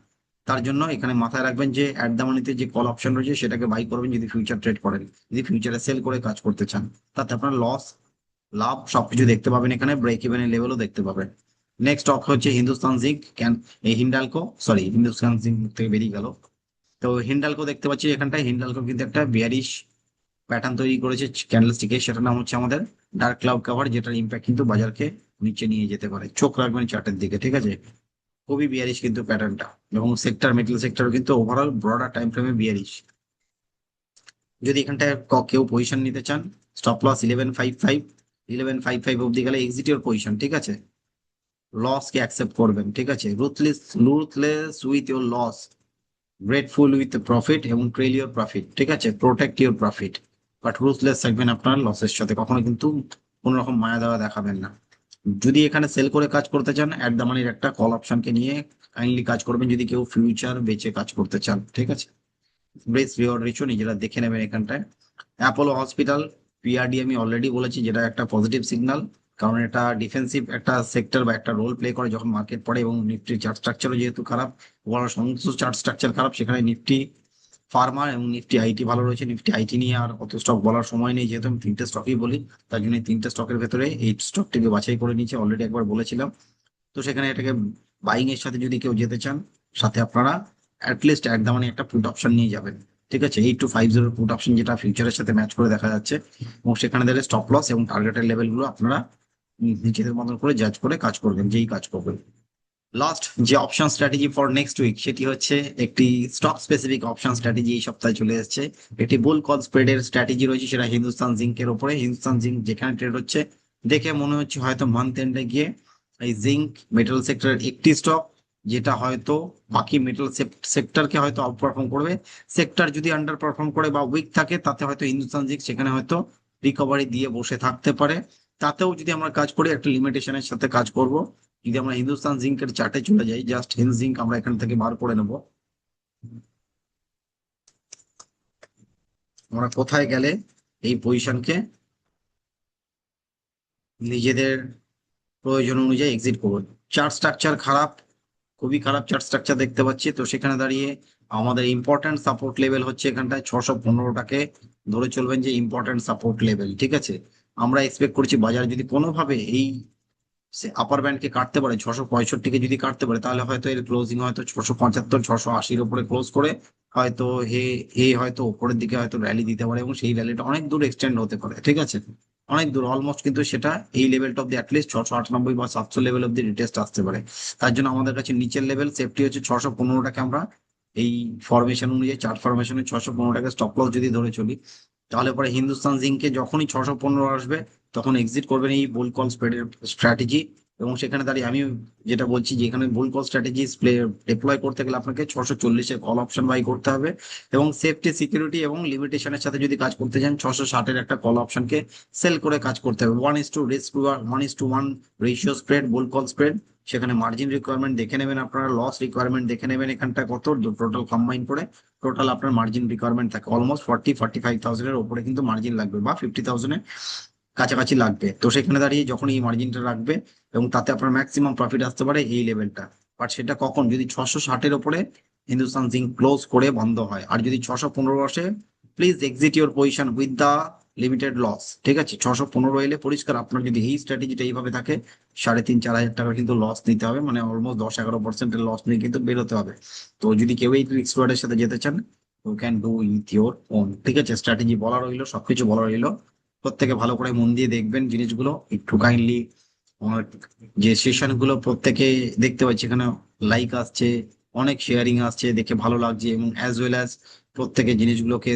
Speaker 1: তার জন্য এখানে মাথায় রাখবেন যে অ্যাট দ্য মানিতে যে কল অপশন রয়েছে সেটাকে বাই করবেন যদি ফিউচার ট্রেড করেন। যদি ফিউচারে সেল করে কাজ করতে চান, তাতে আপনার লস লাভ সবকিছু দেখতে পাবেন, এখানে ব্রেক ইভেনের লেভেলও দেখতে পাবেন। নেক্সট স্টক হচ্ছে হিন্দুস্তান জিঙ্ক। এই হিন্ডালকো, সরি হিন্দুস্তান জিঙ্ক থেকে বেরিয়ে গেল। তো হিন্ডালকো দেখতে পাচ্ছি এখানটায়, হিন্ডালকো কিন্তু একটা বিয়ারিশ প্যাটার্ন তৈরি করেছে ক্যান্ডেলস্টিকে, সেটার নাম হচ্ছে আমাদের ডার্ক ক্লাউড কাভার, যেটার ইম্প্যাক্ট কিন্তু বাজারকে নিচে নিয়ে যেতে পারে। চোখ রাখবেন চার্টের দিকে, ঠিক আছে। খুবই বিয়ারিশ কিন্তু প্যাটার্নটা, এবং সেক্টর মেটাল সেক্টর কিন্তু ওভারঅল ব্রডার টাইম ফ্রেমে বিয়ারিশ। যদি এখানটায় কেউ পজিশন নিতে চান, স্টপ লস 1155 অব্দি গেলে এক্সিট ইওর পজিশন, ঠিক আছে। লস কে অ্যাকসেপ্ট করবেন, ঠিক আছে। Ruthless with your loss, grateful with profit, এবং ট্রেল ইওর প্রফিট, ঠিক আছে। Protect your profit, but ruthless থাকবেন আপনার লসের সাথে, কখনো কিন্তু কোনো রকম মায়া দেওয়া দেখাবেন না। যদি এখানে সেল করে কাজ করতে চান, অ্যাট দ্য মানির একটা কল অপশনকে নিয়ে কাইন্ডলি কাজ করবেন, যদি কেউ ফিউচার বেচে কাজ করতে চান, ঠিক আছে। ব্রেস রিওয়ার্ড রেশিও নিজেরা দেখে নেবেন এখানটায়। অ্যাপোলো হসপিটাল, পিআরডি আমি অলরেডি বলেছি, যেটা একটা পজিটিভ সিগন্যাল, কারণ এটা ডিফেন্সিভ একটা সেক্টর বা একটা রোল প্লে করে যখন মার্কেট পড়ে, এবং নিফটির চার্ট স্ট্রাকচারও যেহেতু খারাপ, ওভারঅল সমস্ত চার্ট স্ট্রাকচার খারাপ, সেখানে নিফটি ফার্মা এবং নিফটি আইটি ভালো রয়েছে। নিফটি আইটি নিয়ে আর অত স্টক বলার সময় নেই, যেহেতু আমি তিনটে স্টকই বলি, তার জন্য এই তিনটে স্টকের ভেতরে এই স্টকটিকে বাছাই করে নিয়েছি, অলরেডি একবার বলেছিলাম। তো সেখানে এটাকে বাইং এর সাথে যদি কেউ যেতে চান, সাথে আপনারা অ্যাটলিস্ট একদম মানে একটা পুট অপশন নিয়ে যাবেন, ঠিক আছে। 8250 পুট অপশন, যেটা ফিউচারের সাথে ম্যাচ করে দেখা যাচ্ছে, এবং সেখানে দিলে স্টপ লস এবং টার্গেটের লেভেলগুলো আপনারা নিজেদের মতন করে জাজ করে কাজ করবেন, যেই কাজ করবেন। লাস্ট যে option strategy for next week, সেটি হচ্ছে একটি স্টক স্পেসিফিক অপশন স্ট্র্যাটেজি, এই সপ্তাহে চলে এসেছে। একটি বুল কল স্প্রেডের স্ট্র্যাটেজি রয়েছে, সেটা হিন্দুস্তান জিঙ্কের উপরে। হিন্দুস্তান জিঙ্ক যেখানে ট্রেড হচ্ছে, দেখে মনে হচ্ছে হয়তো মান্থ এন্ডে গিয়ে এই জিঙ্ক মেটাল সেক্টরের একটি স্টক, যেটা হয়তো বাকি মেটাল সেক্টরকে হয়তো আউট পারফর্ম করবে। সেক্টর যদি আন্ডার পারফর্ম করে বা উইক থাকে, তাতে হয়তো হিন্দুস্তান জিঙ্ক সেখানে হয়তো রিকভারি দিয়ে বসে থাকতে পারে। তাতেও যদি আমরা কাজ করি, একটা লিমিটেশনের সাথে কাজ করব। যদি আমরা হিন্দুস্তান জিঙ্কের চার্টে চলে যাই, জাস্ট হিন্দ জিঙ্ক আমরা এখান থেকে বার করে নেব। আমরা কোথায় গেলে এই পজিশনকে নিজেদের প্রয়োজন অনুযায়ী এক্সিট করবো। চার্ট স্ট্রাকচার খারাপ, খুবই খারাপ চার্ট স্ট্রাকচার দেখতে পাচ্ছি। তো সেখানে দাঁড়িয়ে আমাদের ইম্পর্টেন্ট সাপোর্ট লেভেল হচ্ছে এখানটায় 615টাকে ধরে চলবেন, যে ইম্পর্টেন্ট সাপোর্ট লেভেল, ঠিক আছে। আমরা এক্সপেক্ট করছি বাজার যদি কোনোভাবে এই আপার ব্যান্ডকে কাটতে পারে, 665কে যদি কাটতে পারে, তাহলে হয়তো এর ক্লোজিং হয়তো 675 680-র উপরে ক্লোজ করে হয়তো হে এ হয়তো উপরের দিকে হয়তো র্যালি দিতে পারে, এবং সেই র্যালিটা অনেক দূর এক্সটেন্ড হতে পারে, ঠিক আছে। অনেক দূর, অলমোস্ট কিন্তু সেটা এই লেভেলটা অব্দি অ্যাটলিস্ট 698 বা 700 লেভেল অব্দি রিটেস্ট আসতে পারে। তার জন্য আমাদের কাছে নিচের লেভেল সেফটি হচ্ছে 615টাকে আমরা এই ফরমেশন অনুযায়ী, চার্ট ফরমেশনে 615টাকে স্টপ লস যদি ধরে চলি, তাহলে পরে হিন্দুস্তান জিঙ্কে যখনই 615 আসবে, তখন এক্সিট করবেন এই বুল কল স্প্রেডের স্ট্র্যাটেজি। এবং সেখানে দাঁড়িয়ে আমি যেটা বলছি, যে এখানে বুল কল স্ট্র্যাটেজি ডিপ্লয় করতে গেলে আপনাকে 640-এর কল অপশন বাই করতে হবে, এবং সেফটি সিকিউরিটি এবং লিমিটেশনের সাথে যদি কাজ করতে চান, 660-এর একটা কল অপশনকে সেল করে কাজ করতে হবে। 1:2 রিস্ক, 1:1 রেশিও স্প্রেড, বুল কল স্প্রেড। সেখানে মার্জিন রিকোয়ারমেন্ট দেখে নেবেন আপনারা, লস রিকোয়ারমেন্ট দেখে নেবেন, এখানটা কত টোটাল কম্বাইন করে টোটাল আপনার মার্জিন রিকোয়ারমেন্ট থাকে অলমোস্ট 40-45,000-এর উপরে কিন্তু মার্জিন লাগবে, বা 50,000-এর কাছাকাছি লাগবে। তো সেখানে দাঁড়িয়ে যখন এই মার্জিনটা রাখবে, এবং তাতে আপনার ম্যাক্সিমাম প্রফিট আসতে পারে এই লেভেলটা। বাট সেটা কখন, যদি 660-এর উপরে হিন্দুস্তান জিঙ্ক ক্লোজ করে বন্ধ হয়। আর যদি 615 আসে, please exit your position with the limited loss, ঠিক আছে। 615 এলে পরিষ্কার আপনার যদি এই স্ট্র্যাটেজিটা এইভাবে থাকে, 3,500-4,000 টাকা কিন্তু লস নিতে হবে, মানে অলমোস্ট 10-11% লস নিয়ে কিন্তু বেরোতে হবে। তো যদি কেউ এই রিস্ক এর সাথে যেতে চান, you can do with your own, ঠিক আছে। স্ট্র্যাটেজি বলা রইলো, সবকিছু বলা রইলো। প্রত্যেকে ভালো করে মন দিয়ে দেখবেন জিনিসগুলো একটু কাইন্ডলি। আমার যে সেশন গুলো প্রত্যেকে দেখতে পাচ্ছি, এখানে লাইক আসছে, অনেক শেয়ারিং আসছে, দেখে ভালো লাগছে, এবং অ্যাজ ওয়েল অ্যাজ প্রত্যেকে জিনিসগুলোকে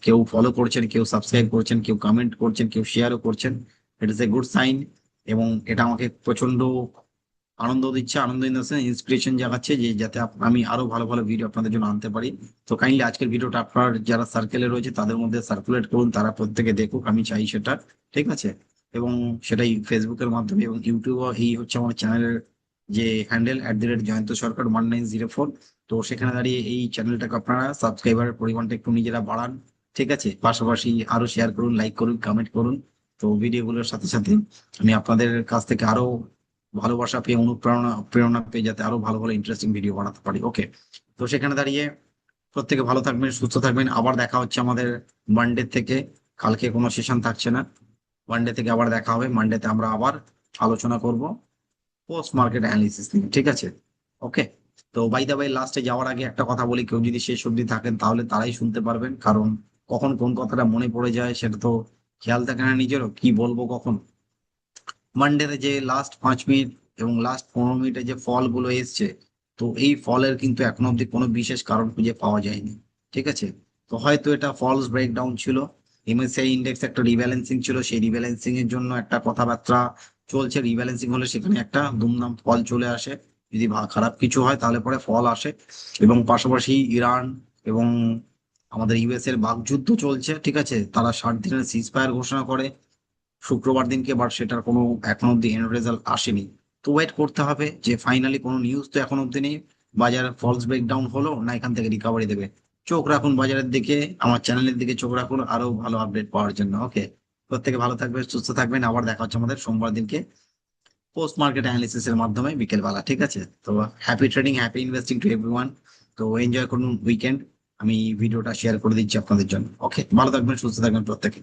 Speaker 1: কেউ ফলো করছেন, কেউ সাবস্ক্রাইব করছেন, কেউ কমেন্ট করছেন, কেউ শেয়ারও করছেন। ইট ইস এ গুড সাইন, এবং এটা আমাকে প্রচন্ড আনন্দ দিচ্ছে। আনন্দ ইন দ্য সেন্স ইন্সপিরেশন জাগাচ্ছে, যে যাতে আমি আরো ভালো ভালো ভিডিও আপনাদের জন্য আনতে পারি। তো কাইন্ডলি আজকের ভিডিওটা আপনার যারা সার্কেলে রয়েছে তাদের মধ্যে সার্কুলেট করুন, তারা প্রত্যেকে দেখুক, আমি চাই সেটা, ঠিক আছে। এবং সেটাই ফেসবুকের মাধ্যমে এবং ইউটিউব, এই হচ্ছে আমার চ্যানেলের যে হ্যান্ডেল @জয়ন্ত সরকার 1904। তো সেখানে দাঁড়িয়ে এই চ্যানেলটাকে আপনারা সাবস্ক্রাইবারের পরিমাণটা একটু নিজেরা বাড়ান, ঠিক আছে। পাশাপাশি আরো শেয়ার করুন, লাইক করুন, কমেন্ট করুন। তো ভিডিওগুলোর সাথে সাথে আমি আপনাদের কাছ থেকে আরো ভালোবাসা পেয়ে, অনুপ্রেরণা প্রেরণা পেয়ে, যাতে আরো ভালো ভালো ইন্টারেস্টিং ভিডিও বানাতে পারি। ওকে, তো সেখানে দাঁড়িয়ে প্রত্যেকে ভালো থাকবেন, সুস্থ থাকবেন। আবার দেখা হচ্ছে আমাদের মানডে থেকে। কালকে কোনো সেশন থাকছে না, মানডে থেকে আবার দেখা হবে। মানডেতে আমরা আবার আলোচনা করব পোস্ট মার্কেট অ্যানালিসিস নিয়ে, ঠিক আছে। ওকে, তো বাই দা বাই লাস্টে যাওয়ার আগে একটা কথা বলি, কেউ যদি শেষ অবধি থাকেন তাহলে তারাই শুনতে পারবেন, কারণ কখন কোন কথাটা মনে পড়ে যায় সেটা তো খেয়াল থাকে না নিজেরও, কি বলবো কখন। মানডেতে যে লাস্ট 5 মিনিট এবং লাস্ট 15 মিনিটে যে ফলগুলো এসছে, তো এই ফলের কিন্তু এখনো অব্দি কোনো বিশেষ কারণ খুঁজে পাওয়া যায়নি। ঠিক আছে, তো হয়তো এটা ফলস ব্রেকডাউন ছিল, এমএসআই ইন্ডেক্স একটা রিব্যালেন্সিং ছিল, সেই রিব্যালেন্সিং এর জন্য একটা কথাবার্তা চলছে। রিব্যালেন্সিং হলে সেখানে একটা দুমদাম ফল চলে আসে, যদি খারাপ কিছু হয় তাহলে পরে ফল আসে। এবং পাশাপাশি ইরান এবং আমাদের ইউএস এর বাকযুদ্ধ চলছে, ঠিক আছে, তারা 60 দিনের সিজফায়ার ঘোষণা করে শুক্রবার দিনকে, বাট সেটার কোনো এখন অব্দি এন্ড রেজাল্ট আসেনি। তো ওয়েট করতে হবে যে ফাইনালি কোনো নিউজ তো এখন অব্দি নেই, বাজার ফলস ব্রেকডাউন হলো না এখান থেকে রিকভারি দেবে। চোখ রাখুন বাজারের দিকে, আমার চ্যানেলের দিকে চোখ রাখুন আরো ভালো আপডেট পাওয়ার জন্য। ওকে, প্রত্যেকে ভালো থাকবেন, সুস্থ থাকবেন, আবার দেখা হচ্ছে আমাদের সোমবার দিনকে পোস্ট মার্কেট অ্যানালিসিস এর মাধ্যমে বিকেলবেলা। ঠিক আছে, তো happy trading, happy investing to everyone. তো এনজয় করুন উইকেন্ড। আমি ভিডিওটা শেয়ার করে দিচ্ছি আপনাদের জন্য। ওকে, ভালো থাকবেন, সুস্থ থাকবেন প্রত্যেকে।